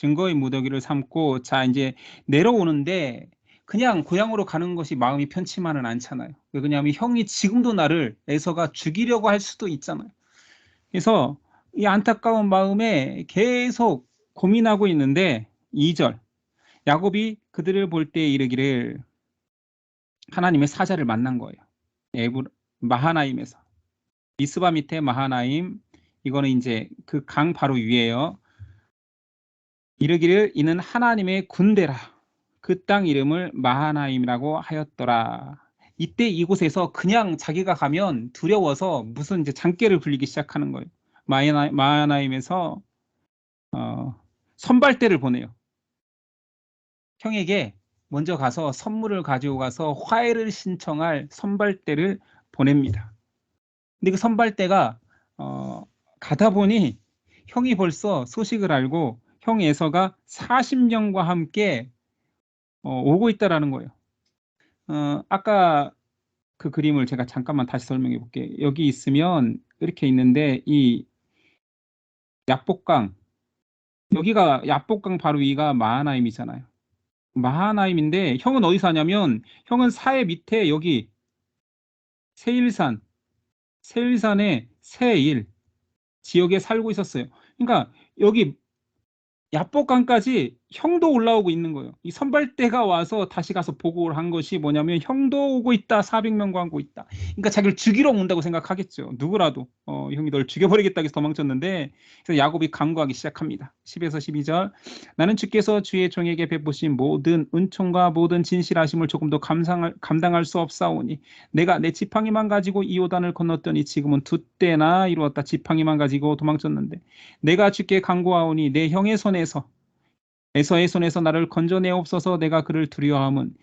증거의 무더기를 삼고 자 이제 내려오는데 그냥 고향으로 가는 것이 마음이 편치만은 않잖아요. 왜 그러냐면 형이 지금도 나를 에서가 죽이려고 할 수도 있잖아요. 그래서 이 안타까운 마음에 계속 고민하고 있는데 2절 야곱이 그들을 볼 때 이르기를 하나님의 사자를 만난 거예요. 마하나임에서 미스바 밑에 마하나임 이거는 이제 그 강 바로 위에요. 이르기를 이는 하나님의 군대라 그 땅 이름을 마하나임이라고 하였더라. 이때 이곳에서 그냥 자기가 가면 두려워서 무슨 이제 장깨를 불리기 시작하는 거예요. 마하나임에서 선발대를 보내요. 형에게 먼저 가서 선물을 가지고 가서 화해를 신청할 선발대를 보냅니다. 근데 그 선발대가 가다 보니 형이 벌써 소식을 알고 형 에서가 40명과 함께 오고 있다라는 거예요. 아까 그 그림을 제가 잠깐만 다시 설명해 볼게요. 여기 있으면 이렇게 있는데 이 야복강 여기가 야복강 바로 위가 마하나임이잖아요. 마하나임인데 형은 어디 사냐면 형은 사해 밑에 여기 세일산의 세일 지역에 살고 있었어요. 그러니까 여기 야복강까지 형도 올라오고 있는 거예요. 이 선발대가 와서 다시 가서 보고를 한 것이 뭐냐면 형도 오고 있다. 400명과 오고 있다. 그러니까 자기를 죽이러 온다고 생각하겠죠. 누구라도 형이 널 죽여버리겠다 해서 도망쳤는데 그래서 야곱이 간구하기 시작합니다. 10에서 12절 나는 주께서 주의 종에게 베푸신 모든 은총과 모든 진실하심을 조금도 감당할 수 없사오니 내가 내 지팡이만 가지고 이 요단을 건넜더니 지금은 2때나 이루었다. 지팡이만 가지고 도망쳤는데 내가 주께 간구하오니 내 형의 손에서 에서의 손에서 나를 건져내옵소서. 내가 그를 두려워함은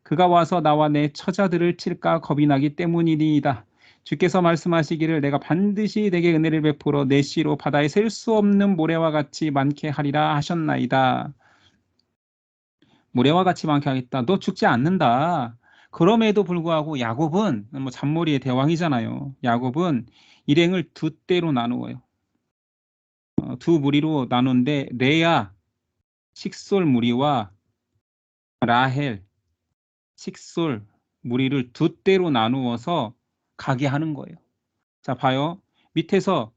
그가 와서 나와 내 처자들을 칠까 겁이 나기 때문이니이다. 주께서 말씀하시기를 내가 반드시 내게 은혜를 베풀어 내 씨로 바다에 셀 수 없는 모래와 같이 많게 하리라 하셨나이다. 모래와 같이 많게 하겠다. 너 죽지 않는다. 그럼에도 불구하고 야곱은 뭐 잔머리의 대왕이잖아요. 야곱은 일행을 2대로 나누어요. 2무리로 나누는데 레아 식솔 무리와 라헬 식솔 무리를 2대로 나누어서 가게 하는 거예요. 자 봐요. 밑에서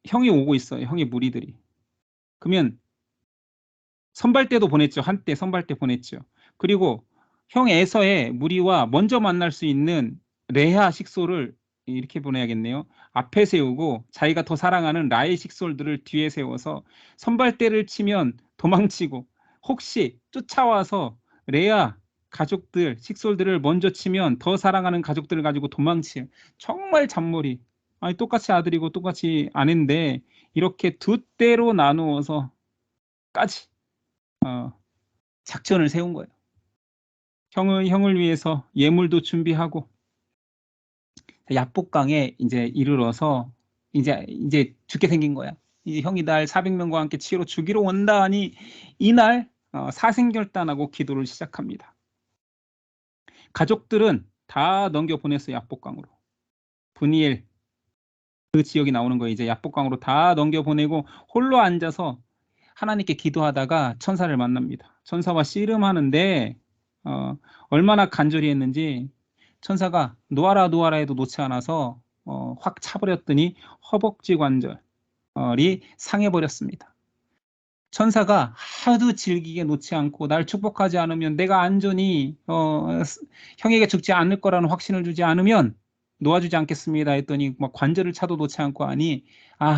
형이 오고 있어요. 형의 무리들이. 그러면 선발대도 보냈죠. 한때 선발대 보냈죠. 그리고 형 에서의 무리와 먼저 만날 수 있는 레아 식솔을 이렇게 보내야겠네요. 앞에 세우고 자기가 더 사랑하는 라의 식솔들을 뒤에 세워서 선발대를 치면 도망치고 혹시 쫓아와서 레아 가족들 식솔들을 먼저 치면 더 사랑하는 가족들을 가지고 도망치요. 정말 잔머리. 아니 똑같이 아들이고 똑같이 아내인데 이렇게 2대로 나누어서까지 작전을 세운 거예요. 형을 위해서 예물도 준비하고 야복강에 이제 이르러서 이제 죽게 생긴 거야. 이 형이 날 400명과 함께 치러 죽이러 온다 하니 이날 사생결단하고 기도를 시작합니다. 가족들은 다 넘겨 보냈어요. 야복강으로. 분이엘 그 지역이 나오는 거예요. 이제 야복강으로 다 넘겨 보내고 홀로 앉아서 하나님께 기도하다가 천사를 만납니다. 천사와 씨름하는데 얼마나 간절히 했는지 천사가 놓아라 해도 놓지 않아서 확 차버렸더니 허벅지 관절이 상해버렸습니다. 천사가 하도 질기게 놓지 않고 날 축복하지 않으면 내가 안전히 형에게 죽지 않을 거라는 확신을 주지 않으면 놓아주지 않겠습니다 했더니 막 관절을 차도 놓지 않고 하니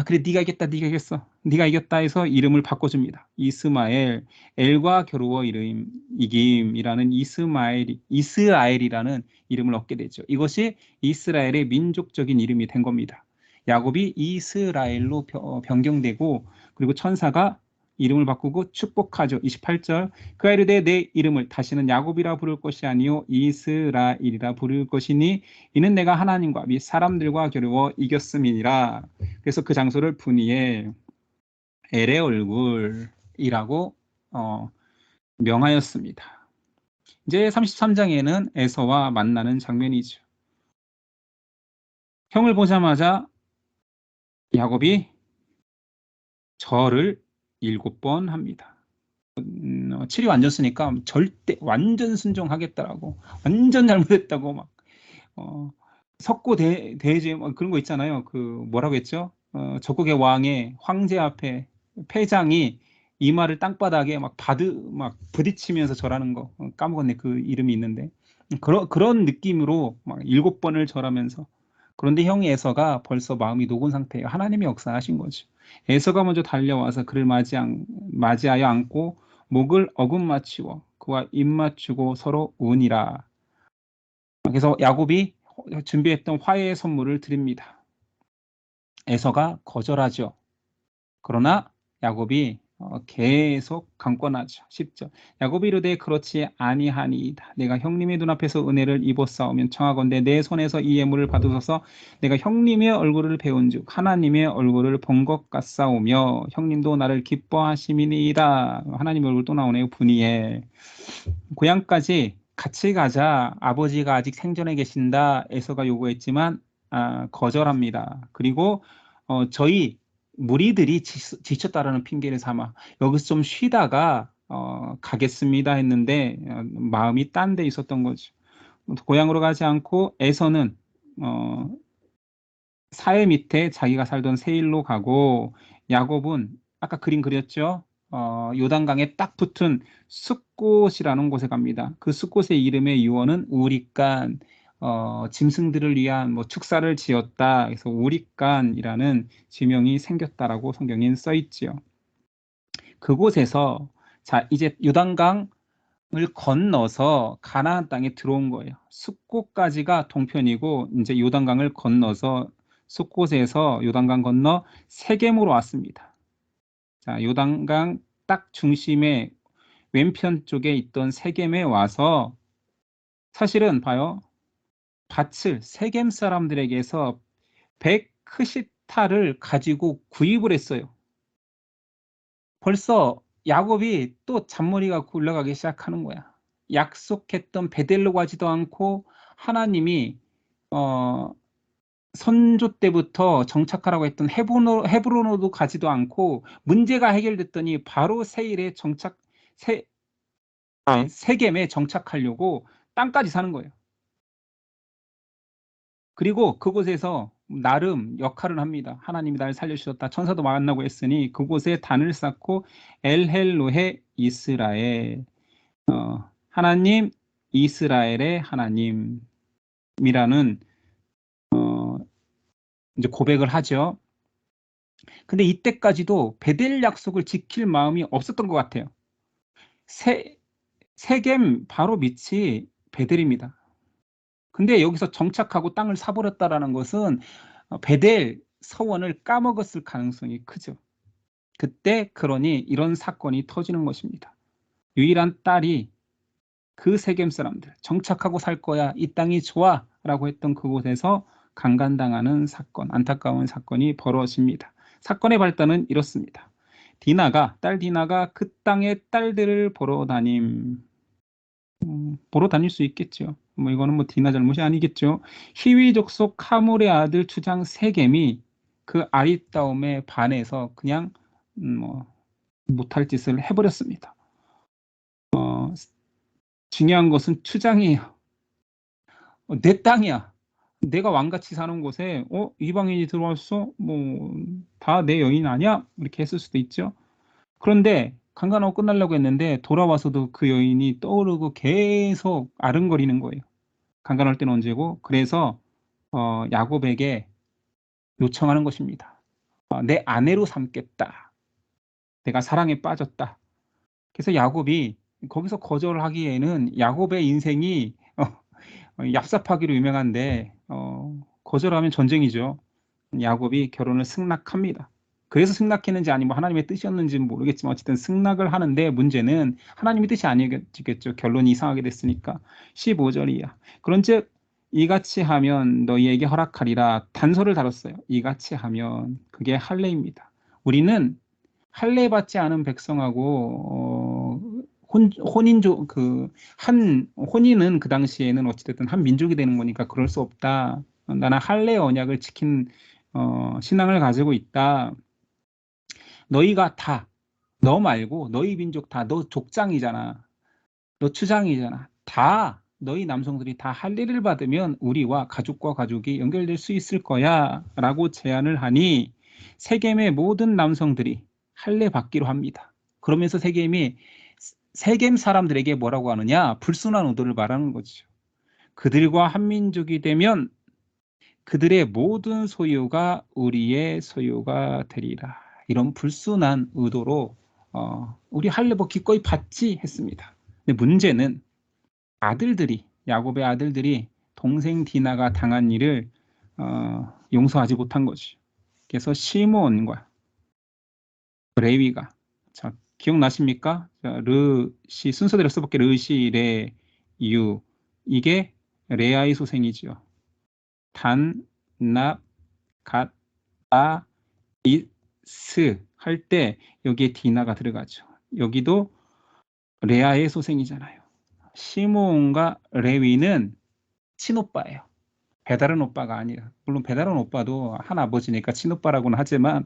그래 네가 이겼다 네가 이겼어 네가 이겼다 해서 이름을 바꿔줍니다. 이스마엘 엘과 겨루어 이김이라는 이스라엘이라는 이름을 얻게 되죠. 이것이 이스라엘의 민족적인 이름이 된 겁니다. 야곱이 이스라엘로 변경되고 그리고 천사가 이름을 바꾸고 축복하죠. 28절 그가 이르되 내 이름을 다시는 야곱이라 부를 것이 아니요 이스라엘이라 부를 것이니 이는 내가 하나님과 및 사람들과 겨루어 이겼음이니라. 그래서 그 장소를 분이엘 엘의 얼굴이라고 명하였습니다. 이제 33장에는 에서와 만나는 장면이죠. 형을 보자마자 야곱이 절을 7번 합니다. 7이 완전 쓰니까 절대 완전 순종하겠다라고, 완전 잘못했다고 막 석고 대제 뭐 그런 거 있잖아요. 그 뭐라고 했죠? 적국의 왕의 황제 앞에 패장이 이마를 땅바닥에 막 부딪히면서 절하는 거 까먹었네. 그 이름이 있는데 그런 느낌으로 막 7번을 절하면서. 그런데 형 에서가 벌써 마음이 녹은 상태예요. 하나님이 역사하신 거죠. 에서가 먼저 달려와서 그를 맞이하여 안고 목을 어금맞추어 그와 입 맞추고 서로 우니라. 그래서 야곱이 준비했던 화해의 선물을 드립니다. 에서가 거절하죠. 그러나 야곱이 계속 강권하죠. 10절. 야곱이 이르되 그렇지 아니하니이다. 내가 형님의 눈앞에서 은혜를 입었사오면 청하건대 내 손에서 이 예물을 받으소서. 내가 형님의 얼굴을 배운즉 하나님의 얼굴을 본 것 같사오며 형님도 나를 기뻐하심이니이다. 하나님의 얼굴 또 나오네요. 분이에. 고향까지 같이 가자. 아버지가 아직 생전에 계신다. 에서가 요구했지만 거절합니다. 그리고 저희 무리들이 지쳤다라는 핑계를 삼아 여기서 좀 쉬다가 가겠습니다 했는데 마음이 딴 데 있었던 거죠. 고향으로 가지 않고 에서는 사해 밑에 자기가 살던 세일로 가고, 야곱은 아까 그림 그렸죠? 요단강에 딱 붙은 숫곳이라는 곳에 갑니다. 그 숫곳의 이름의 유언은 우리간, 짐승들을 위한 뭐 축사를 지었다. 그래서 우리간이라는 지명이 생겼다라고 성경에 써 있지요. 그곳에서 자 이제 요단강을 건너서 가나안 땅에 들어온 거예요. 숫곳까지가 동편이고 이제 요단강을 건너서 숫곳에서 요단강 건너 세겜으로 왔습니다. 자, 요단강 딱 중심에 왼편 쪽에 있던 세겜에 와서 사실은 봐요. 밭을 세겜 사람들에게서 100크시타를 가지고 구입을 했어요. 벌써 야곱이 또 잔머리가 굴러가기 시작하는 거야. 약속했던 베델로 가지도 않고 하나님이 선조 때부터 정착하라고 했던 헤브론으로도 가지도 않고 문제가 해결됐더니 바로 세일에 세겜에 정착하려고 땅까지 사는 거예요. 그리고 그곳에서 나름 역할을 합니다. 하나님이 날 살려주셨다. 천사도 만나고 했으니 그곳에 단을 쌓고 엘헬로헤 이스라엘, 하나님 이스라엘의 하나님이라는 이제 고백을 하죠. 근데 이때까지도 베델 약속을 지킬 마음이 없었던 것 같아요. 세겜 바로 밑이 베델입니다. 근데 여기서 정착하고 땅을 사버렸다라는 것은 베델 서원을 까먹었을 가능성이 크죠. 그때 그러니 이런 사건이 터지는 것입니다. 유일한 딸이 그 세겜 사람들 정착하고 살 거야. 이 땅이 좋아 라고 했던 그곳에서 강간당하는 사건, 안타까운 사건이 벌어집니다. 사건의 발단은 이렇습니다. 딸 디나가 그 땅의 딸들을 보러 다닐 수 있겠죠. 뭐 이거는 뭐 디나 잘못이 아니겠죠. 히위 족속 카몰의 아들 추장 세겜이 그 아리따움에 반해서 그냥 뭐 못할 짓을 해버렸습니다. 중요한 것은 추장이에요. 내 땅이야. 내가 왕같이 사는 곳에 이방인이 들어왔어? 뭐 다 내 여인 아니야? 이렇게 했을 수도 있죠. 그런데 강간하고 끝나려고 했는데 돌아와서도 그 여인이 떠오르고 계속 아른거리는 거예요. 강간할 때는 언제고? 그래서 야곱에게 요청하는 것입니다. 내 아내로 삼겠다. 내가 사랑에 빠졌다. 그래서 야곱이 거기서 거절하기에는 야곱의 인생이 얍삽하기로 유명한데 거절하면 전쟁이죠. 야곱이 결혼을 승낙합니다. 그래서 승낙했는지 아니면 하나님의 뜻이었는지는 모르겠지만 어쨌든 승낙을 하는데 문제는 하나님의 뜻이 아니겠죠. 결론이 이상하게 됐으니까. 15절이야. 그런즉 이같이 하면 너희에게 허락하리라. 단서를 다뤘어요. 이같이 하면 그게 할례입니다. 우리는 할례 받지 않은 백성하고 혼인은 그 당시에는 어찌됐든 한 민족이 되는 거니까 그럴 수 없다. 나는 할례 언약을 지킨 신앙을 가지고 있다. 너희가 다, 너 말고 너희 민족 다, 너 족장이잖아. 너 추장이잖아. 다 너희 남성들이 다 할례를 받으면 우리와 가족과 가족이 연결될 수 있을 거야 라고 제안을 하니 세겜의 모든 남성들이 할례 받기로 합니다. 그러면서 세겜 사람들에게 뭐라고 하느냐? 불순한 의도를 말하는 거죠. 그들과 한민족이 되면 그들의 모든 소유가 우리의 소유가 되리라. 이런 불순한 의도로 우리 할례 뭐 기꺼이 받지 했습니다. 근데 문제는 야곱의 아들들이 동생 디나가 당한 일을 용서하지 못한 거지. 그래서 시므온과 레위가, 자, 기억나십니까? 자, 르시 순서대로 써볼게. 르시, 레, 유. 이게 레아의 소생이지요. 단, 납, 갓, 아, 이스 할 때 여기에 디나가 들어가죠. 여기도 레아의 소생이잖아요. 시므온과 레위는 친오빠예요. 배다른 오빠가 아니라, 물론 배다른 오빠도 한 아버지니까 친오빠라고는 하지만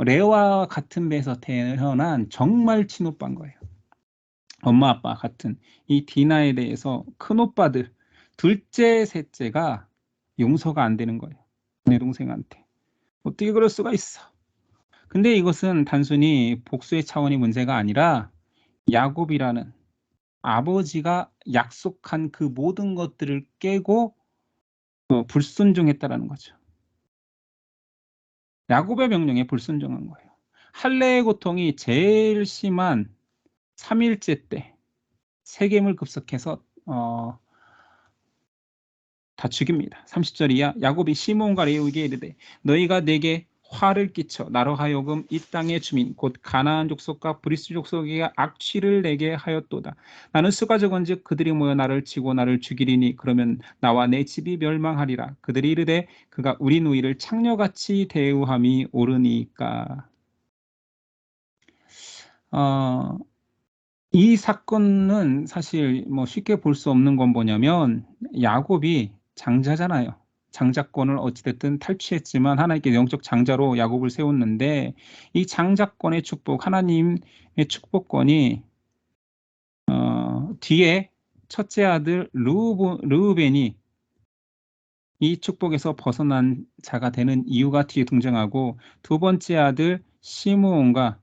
레와 같은 배에서 태어난 정말 친오빠인 거예요. 엄마 아빠 같은 이 디나에 대해서 큰 오빠들 둘째 셋째가 용서가 안 되는 거예요. 내 동생한테 어떻게 그럴 수가 있어. 근데 이것은 단순히 복수의 차원의 문제가 아니라 야곱이라는 아버지가 약속한 그 모든 것들을 깨고 불순종했다라는 거죠. 야곱의 명령에 불순종한 거예요. 할례의 고통이 제일 심한 3일째 때 세겜을 급속해서 다 죽입니다. 30절 이하 야곱이 시므온과 레위에게 이르되 너희가 내게 화를 끼쳐 나로 하여금 이 땅의 주민 곧 가나안 족속과 브리스 족속에게 악취를 내게 하였도다. 나는 수가 적은즉 그들이 모여 나를 치고 나를 죽이리니 그러면 나와 내 집이 멸망하리라. 그들이 이르되 그가 우리 누이를 창녀같이 대우함이 옳으니까. 이 사건은 사실 뭐 쉽게 볼 수 없는 건 뭐냐면 야곱이 장자잖아요. 장자권을 어찌됐든 탈취했지만 하나님께 영적 장자로 야곱을 세웠는데 이 장자권의 축복, 하나님의 축복권이 뒤에 첫째 아들 르우벤이 이 축복에서 벗어난 자가 되는 이유가 뒤에 등장하고 두 번째 아들 시므온과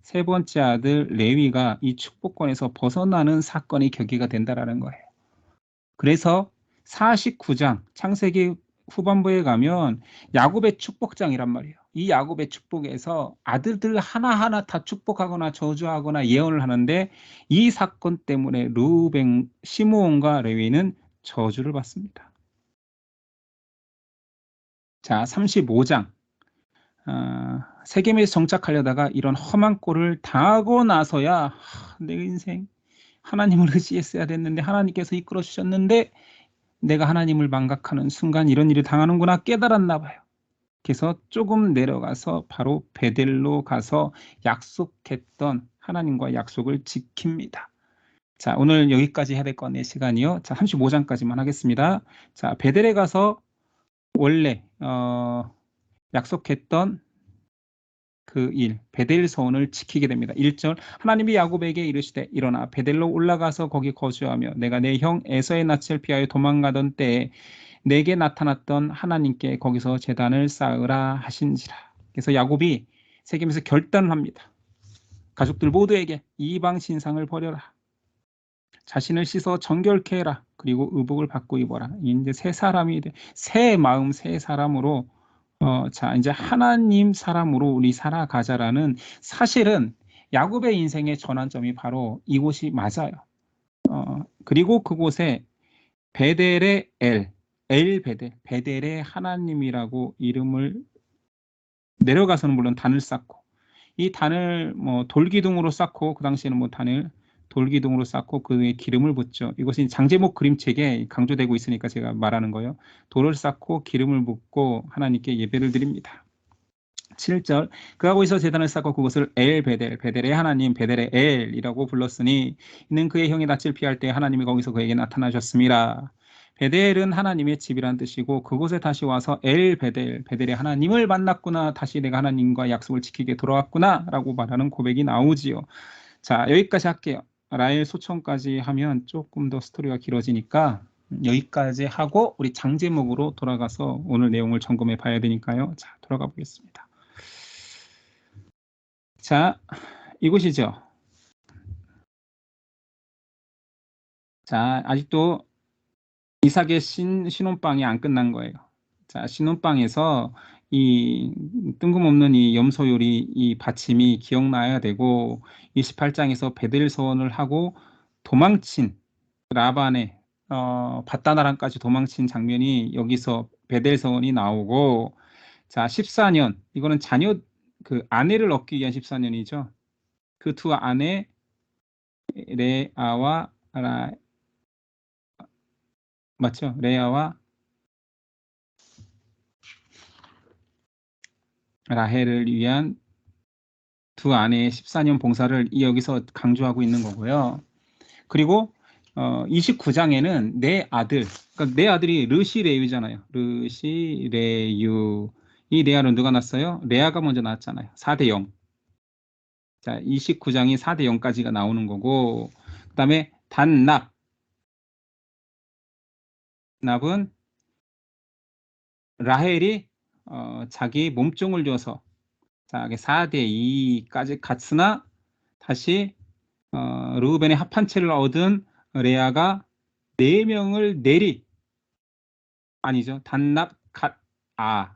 세 번째 아들 레위가 이 축복권에서 벗어나는 사건이 계기가 된다라는 거예요. 그래서 49장 창세기 후반부에 가면 야곱의 축복장이란 말이에요. 이 야곱의 축복에서 아들들 하나하나 다 축복하거나 저주하거나 예언을 하는데 이 사건 때문에 르우벤, 시므온과 레위는 저주를 받습니다. 자, 35장. 세겜에서 정착하려다가 이런 험한 꼴을 당하고 나서야 내 인생 하나님을 의지했어야 됐는데 하나님께서 이끌어 주셨는데 내가 하나님을 망각하는 순간 이런 일을 당하는구나 깨달았나 봐요. 그래서 조금 내려가서 바로 베델로 가서 약속했던 하나님과 약속을 지킵니다. 자, 오늘 여기까지 해야 될 건 내 시간이요. 자, 35장까지만 하겠습니다. 자, 베델에 가서 원래 약속했던 그 일, 베델 서원을 지키게 됩니다. 1절 하나님이 야곱에게 이르시되 일어나 베델로 올라가서 거기 거주하며 내가 내 형 에서의 낯을 피하여 도망가던 때에 내게 나타났던 하나님께 거기서 제단을 쌓으라 하신지라. 그래서 야곱이 세겜에서 결단을 합니다. 가족들 모두에게 이방 신상을 버려라. 자신을 씻어 정결케 해라. 그리고 의복을 받고 입어라. 이제 새 사람이 새 마음 새 사람으로 자, 이제 하나님 사람으로 우리 살아가자라는 사실은 야곱의 인생의 전환점이 바로 이곳이 맞아요. 그리고 그곳에 베델의 베델의 하나님이라고 이름을 내려가서는 물론 단을 쌓고 이 단을 뭐 돌기둥으로 쌓고 그 당시에는 뭐 단을 돌기둥으로 쌓고 그 위에 기름을 붓죠. 이것이 장제목 그림책에 강조되고 있으니까 제가 말하는 거예요. 돌을 쌓고 기름을 붓고 하나님께 예배를 드립니다. 7절 그가 거기서 제단을 쌓고 그것을 베델의 하나님 베델의 엘이라고 불렀으니 이는 그의 형이 낯을 피할 때 하나님이 거기서 그에게 나타나셨습니다. 베델은 하나님의 집이란 뜻이고 그곳에 다시 와서 엘 베델, 베델의 하나님을 만났구나. 다시 내가 하나님과 약속을 지키게 돌아왔구나 라고 말하는 고백이 나오지요. 자, 여기까지 할게요. 라헬 소천까지 하면 조금 더 스토리가 길어지니까 여기까지 하고 우리 장제목으로 돌아가서 오늘 내용을 점검해 봐야 되니까요. 자, 돌아가 보겠습니다. 자, 이곳이죠. 자, 아직도 이삭의 신혼방이 안 끝난 거예요. 자, 신혼방에서 이 뜬금없는 이 염소요리 이 받침이 기억나야 되고 28장에서 베델 서원을 하고 도망친 라반의 밧다나람까지 도망친 장면이 여기서 베델 서원이 나오고 자, 14년 이거는 자녀 그 아내를 얻기 위한 14년이죠. 그 두 아내 레아와 맞죠? 레아와 라헬을 위한 두 아내의 14년 봉사를 여기서 강조하고 있는 거고요. 그리고 29장에는 내 아들, 그러니까 내 아들이 르시레유잖아요. 르시레유. 이 레아는 누가 낳았어요? 레아가 먼저 낳았잖아요. 4대 0. 자, 29장이 4대 0까지가 나오는 거고, 그 다음에 단납. 납은 라헬이 자기 몸종을 줘서 자, 4대 2까지 갔으나 다시 르우벤의 합한 채를 얻은 레아가 4명을 내리 아니죠. 단납 갓아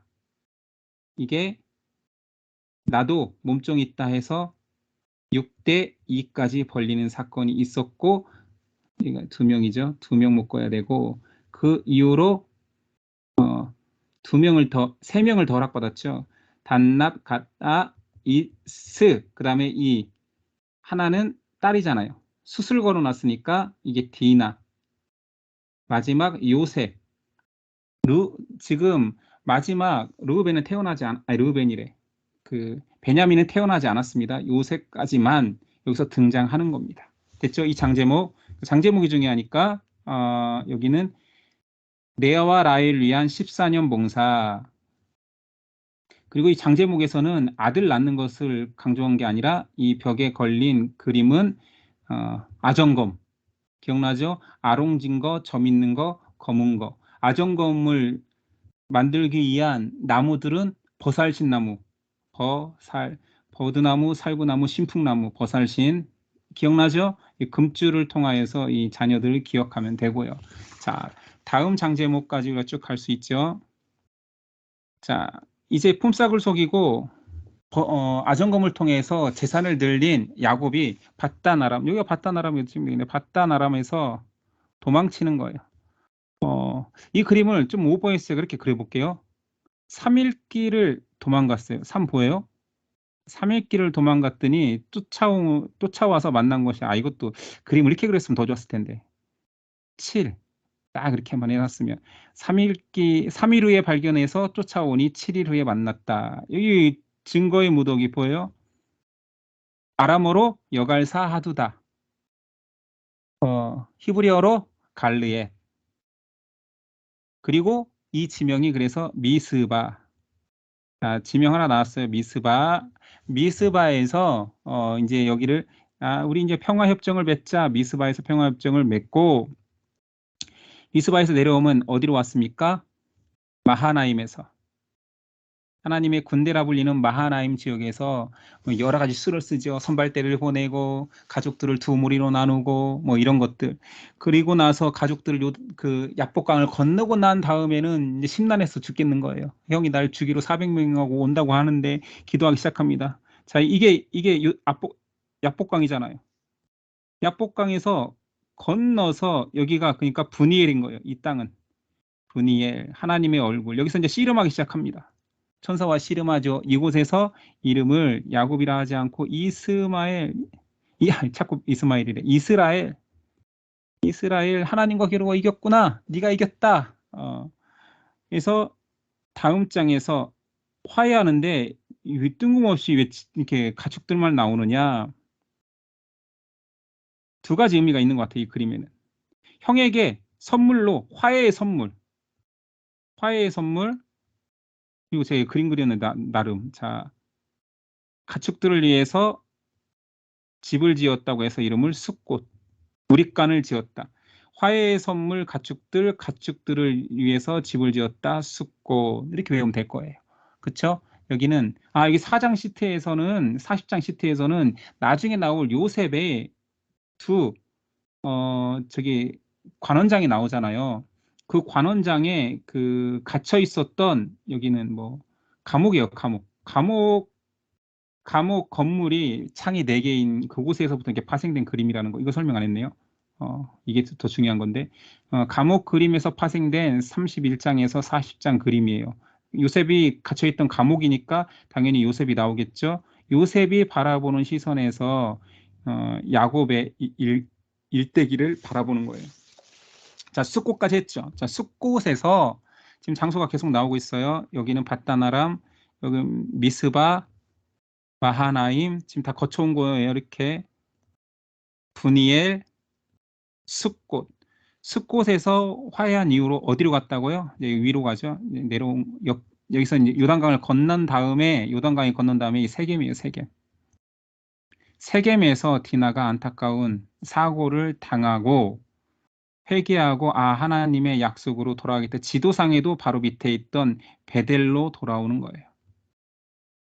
이게 나도 몸종이 있다 해서 6대 2까지 벌리는 사건이 있었고 이거 2명이죠. 2명 묶어야 되고 그 이후로 3명을 더 허락받았죠. 단납 갓아 이스 그다음에 이 하나는 딸이잖아요. 수술 걸어놨으니까 이게 디나 마지막 요셉 지금 마지막 르우벤은 태어나지 르우벤이래. 그 베냐민은 태어나지 않았습니다. 요셉까지만 여기서 등장하는 겁니다. 됐죠? 이 장제목이 중요하니까 여기는 레아와 라헬을 위한 14년 봉사. 그리고 이 장제목에서는 아들 낳는 것을 강조한 게 아니라 이 벽에 걸린 그림은 아정검 기억나죠? 아롱진 거, 점 있는 거, 검은 거. 아정검을 만들기 위한 나무들은 버살신나무, 버드나무, 살구나무, 신풍나무, 버살신 기억나죠? 이 금줄을 통하여서 이 자녀들을 기억하면 되고요. 자, 다음 장 제목까지 우리가 쭉 갈 수 있죠. 자, 이제 품삯을 속이고 아정검을 통해서 재산을 늘린 야곱이 밧다나람, 여기가 밧다나람이 지금 있는데 밧다나람에서 도망치는 거예요. 이 그림을 좀 오버했어요. 그렇게 그려볼게요. 3일길을 도망갔어요. 3 보여요? 3일길을 도망갔더니 쫓아와서 만난 것이 이것도 그림을 이렇게 그렸으면 더 좋았을 텐데 7. 딱 이렇게만 해놨으면 3일 후에 발견해서 쫓아오니 7일 후에 만났다. 여기 증거의 무더기 보여요? 아람어로 여갈사 하두다. 히브리어로 갈르에. 그리고 이 지명이 그래서 미스바. 자, 지명 하나 나왔어요. 미스바. 미스바에서 이제 여기를 우리 이제 평화협정을 맺자. 미스바에서 평화협정을 맺고 미스바에서 내려오면 어디로 왔습니까? 마하나임에서. 하나님의 군대라 불리는 마하나임 지역에서 여러 가지 수를 쓰죠. 선발대를 보내고 가족들을 두 무리로 나누고 뭐 이런 것들. 그리고 나서 가족들을 그 야복강을 건너고 난 다음에는 이제 심란해서 죽겠는 거예요. 형이 날 죽이러 400명하고 온다고 하는데 기도하기 시작합니다. 자, 이게 야복강이잖아요. 야복강에서 건너서 여기가 그러니까 브니엘인 거예요. 이 땅은 브니엘 하나님의 얼굴. 여기서 이제 씨름하기 시작합니다. 천사와 씨름하죠. 이곳에서 이름을 야곱이라 하지 않고 자꾸 이스마엘이래. 이스라엘 하나님과 겨루어 이겼구나. 네가 이겼다. 그래서 다음 장에서 화해하는데 왜 뜬금없이 왜 이렇게 가축들만 나오느냐. 두 가지 의미가 있는 것 같아요. 이 그림에는. 형에게 선물로 화해의 선물. 화해의 선물. 그리고 제가 그림 그렸는데 나름. 자, 가축들을 위해서 집을 지었다고 해서 이름을 숫꽃. 우릿간을 지었다. 화해의 선물 가축들을 위해서 집을 지었다. 숫꽃. 이렇게 외우면 될 거예요. 그쵸? 여기는 여기 4장 시트에서는 40장 시트에서는 나중에 나올 요셉의 두 저기 관원장이 나오잖아요. 그 관원장에 그 갇혀 있었던 여기는 뭐 감옥이에요. 감옥 건물이 창이 4개인 그곳에서부터 이렇게 파생된 그림이라는 거. 이거 설명 안 했네요. 이게 더 중요한 건데 감옥 그림에서 파생된 31장에서 40장 그림이에요. 요셉이 갇혀있던 감옥이니까 당연히 요셉이 나오겠죠. 요셉이 바라보는 시선에서 야곱의 일대기를 바라보는 거예요. 자, 숫꽃까지 했죠. 자, 숫꽃에서 지금 장소가 계속 나오고 있어요. 여기는 밧다나람, 여기 미스바, 마하나임, 지금 다 거쳐온 거예요. 이렇게 분이엘, 숫꽃. 숫꽃에서 화해한 이후로 어디로 갔다고요? 이제 위로 가죠. 여기서 이제 요단강을 건넌 다음에 요단강이 건넌 다음에 이 세겜이에요. 세겜. 세겜에서 디나가 안타까운 사고를 당하고 회개하고 하나님의 약속으로 돌아가겠다. 지도상에도 바로 밑에 있던 베델로 돌아오는 거예요.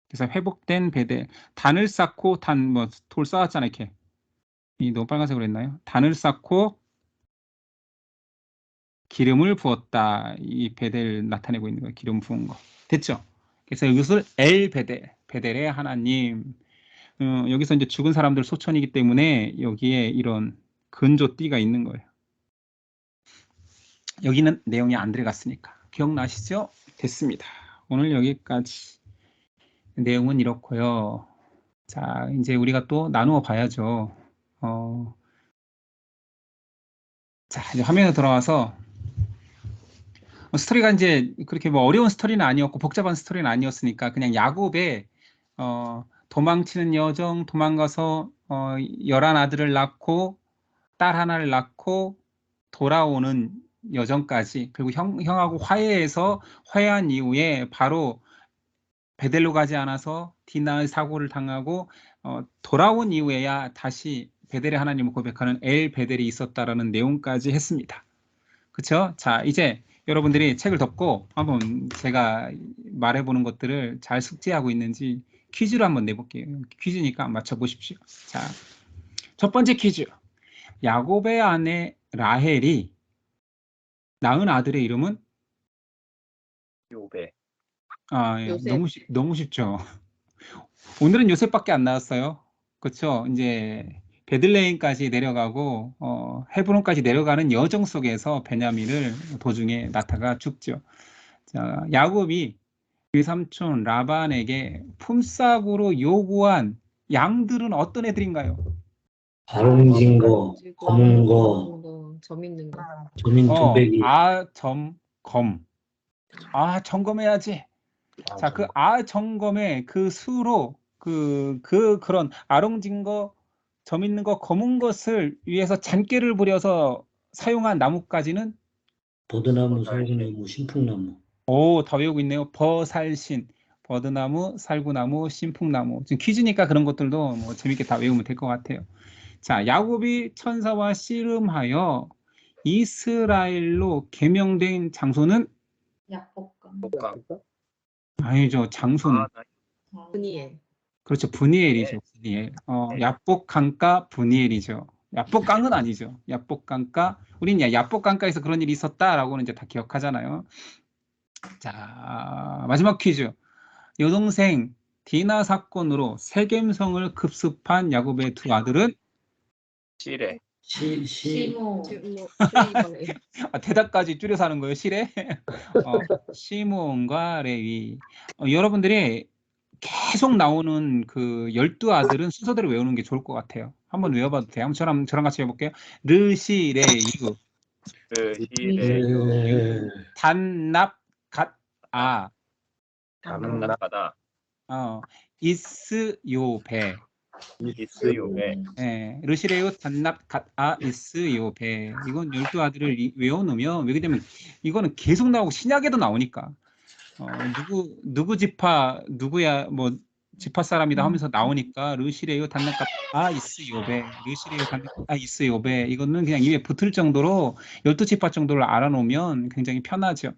그래서 회복된 베델. 단을 쌓고 돌 쌓았잖아요. 이렇게. 너무 빨간색으로 했나요? 단을 쌓고 기름을 부었다. 이 베델 나타내고 있는 거예요. 기름 부은 거. 됐죠? 그래서 이것을 베델의 하나님. 여기서 이제 죽은 사람들 소천이기 때문에 여기에 이런 근조띠가 있는 거예요. 여기는 내용이 안 들어갔으니까. 기억나시죠? 됐습니다. 오늘 여기까지. 내용은 이렇고요. 자, 이제 우리가 또 나누어 봐야죠. 자, 이제 화면에 들어와서 스토리가 이제 그렇게 뭐 어려운 스토리는 아니었고 복잡한 스토리는 아니었으니까 그냥 야곱의 도망치는 여정, 도망가서 11아들을 낳고 딸 하나를 낳고 돌아오는 여정까지, 그리고 형하고 화해한 이후에 바로 베델로 가지 않아서 디나의 사고를 당하고 돌아온 이후에야 다시 베델의 하나님을 고백하는 엘 베델이 있었다라는 내용까지 했습니다. 그렇죠? 자, 이제 여러분들이 책을 덮고 한번 제가 말해보는 것들을 잘 숙지하고 있는지 퀴즈로 한번 내볼게요. 퀴즈니까 맞춰보십시오. 자, 첫 번째 퀴즈. 야곱의 아내 라헬이 낳은 아들의 이름은? 요배. 예. 요셉. 너무 쉽죠. 오늘은 요셉밖에 안 나왔어요. 그렇죠? 이제 베들레헴까지 내려가고 헤브론까지 내려가는 여정 속에서 베냐민을 도중에 낳다가 죽죠. 자, 야곱이 외삼촌 라반에게 품삯으로 요구한 양들은 어떤 애들인가요? 아롱진 거, 검은 거, 점 있는 거. 점인 도배기. 점검해야지. 자, 그 점검의 그 수로 그런 아롱진 거, 점 있는 거, 검은 것을 위해서 잔꾀를 부려서 사용한 나무까지는? 버드나무, 살구나무, 신풍나무. 다 외우고 있네요. 버살신, 버드나무, 살구나무, 신풍나무. 지금 퀴즈니까 그런 것들도 뭐 재밌게 다 외우면 될 것 같아요. 자, 야곱이 천사와 씨름하여 이스라엘로 개명된 장소는? 복강. 아니죠. 장소는. 분이엘. 그렇죠. 브니엘이죠. 브니엘. 야복 강가 브니엘이죠. 야복 강은 아니죠. 야복 강가. 우린 야복 강가에서 그런 일이 있었다라고는 이제 다 기억하잖아요. 자, 마지막 퀴즈. 여동생 디나 사건으로 세겜성을 급습한 야곱의 두 아들은? 시레. 시모. 대답까지 줄여서 하는 거예요. 시레? 시므온과 레위. 여러분들이 계속 나오는 그 12아들은 순서대로 외우는 게 좋을 것 같아요. 한번 외워봐도 돼요. 한번 저랑 같이 해볼게요. 르시레 이구. 시레. 단납 갓아. 담나가다. 이스요베. 이스 요배. 예, 르시레요 단납 갓아 이스 요배. 이건 12아들을 외워놓으면, 왜냐면 이거는 계속 나오고 신약에도 나오니까 누구 지파 누구야 뭐 지파 사람이다 하면서 나오니까 르시레요 단납 갓아 이스 요배, 르시레요 단납 갓아 이스 요배. 이거는 그냥 입에 붙을 정도로 12지파 정도를 알아놓으면 굉장히 편하죠.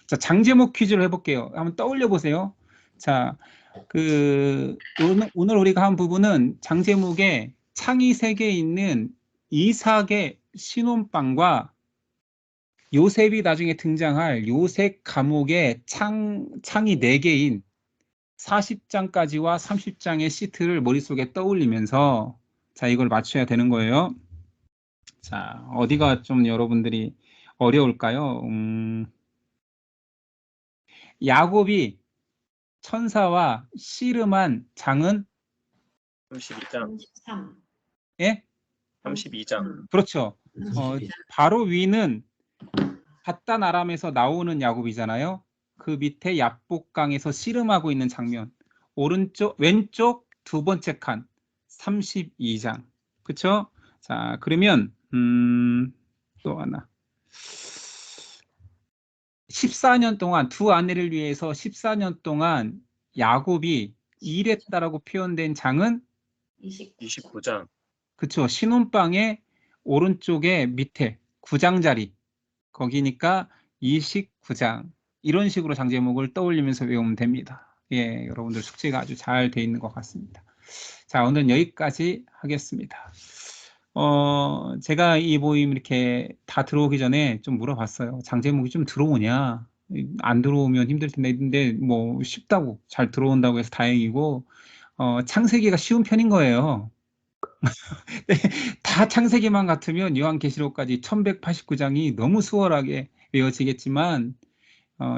자, 장제목 퀴즈를 해볼게요. 한번 떠올려 보세요. 자, 오늘 우리가 한 부분은 장제목에 창이 3개 있는 이삭의 신혼방과 요셉이 나중에 등장할 요셉 감옥의 창이 4개인 40장까지와 30장의 시트를 머릿속에 떠올리면서 자, 이걸 맞춰야 되는 거예요. 자, 어디가 좀 여러분들이 어려울까요? 야곱이 천사와 씨름한 장은 32장. 33. 예? 32장. 그렇죠. 바로 위는 갓단 아람에서 나오는 야곱이잖아요. 그 밑에 야복강에서 씨름하고 있는 장면. 왼쪽 2번째 칸 32장. 그렇죠? 자, 그러면 또 하나. 14년 동안 두 아내를 위해서 14년 동안 야곱이 일했다라고 표현된 장은 29장. 그쵸. 신혼방의 오른쪽에 밑에 9장 자리 거기니까 29장 이런 식으로 장제목을 떠올리면서 외우면 됩니다. 예, 여러분들 숙제가 아주 잘 돼 있는 것 같습니다. 자, 오늘은 여기까지 하겠습니다. 제가 이 모임 이렇게 다 들어오기 전에 좀 물어봤어요. 장제목이 좀 들어오냐? 안 들어오면 힘들 텐데, 근데 뭐 쉽다고 잘 들어온다고 해서 다행이고, 창세기가 쉬운 편인 거예요. 다 창세기만 같으면 요한계시록까지 1189장이 너무 수월하게 외워지겠지만,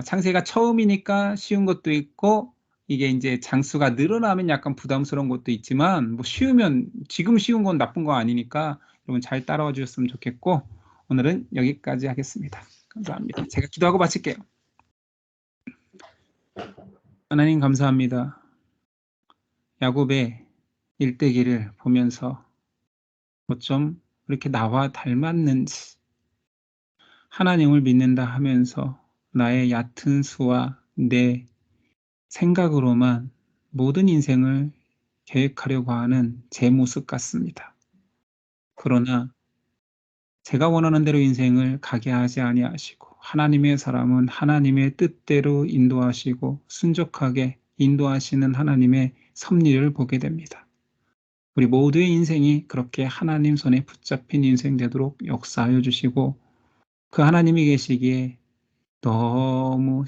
창세기가 처음이니까 쉬운 것도 있고, 이게 이제 장수가 늘어나면 약간 부담스러운 것도 있지만 뭐 쉬우면 지금 쉬운 건 나쁜 거 아니니까 여러분 잘 따라와 주셨으면 좋겠고 오늘은 여기까지 하겠습니다. 감사합니다. 제가 기도하고 마칠게요. 하나님 감사합니다. 야곱의 일대기를 보면서 어쩜 그렇게 나와 닮았는지 하나님을 믿는다 하면서 나의 얕은 수와 내 생각으로만 모든 인생을 계획하려고 하는 제 모습 같습니다. 그러나 제가 원하는 대로 인생을 가게 하지 아니하시고 하나님의 사람은 하나님의 뜻대로 인도하시고 순종하게 인도하시는 하나님의 섭리를 보게 됩니다. 우리 모두의 인생이 그렇게 하나님 손에 붙잡힌 인생 되도록 역사하여 주시고 그 하나님이 계시기에 너무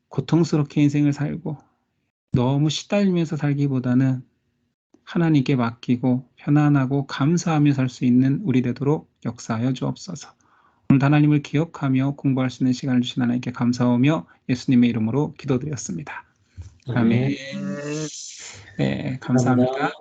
고통스럽게 인생을 살고 너무 시달리면서 살기보다는 하나님께 맡기고 편안하고 감사하며 살 수 있는 우리 되도록 역사하여 주옵소서. 오늘도 하나님을 기억하며 공부할 수 있는 시간을 주신 하나님께 감사하며 예수님의 이름으로 기도드렸습니다. 아멘. 네, 감사합니다.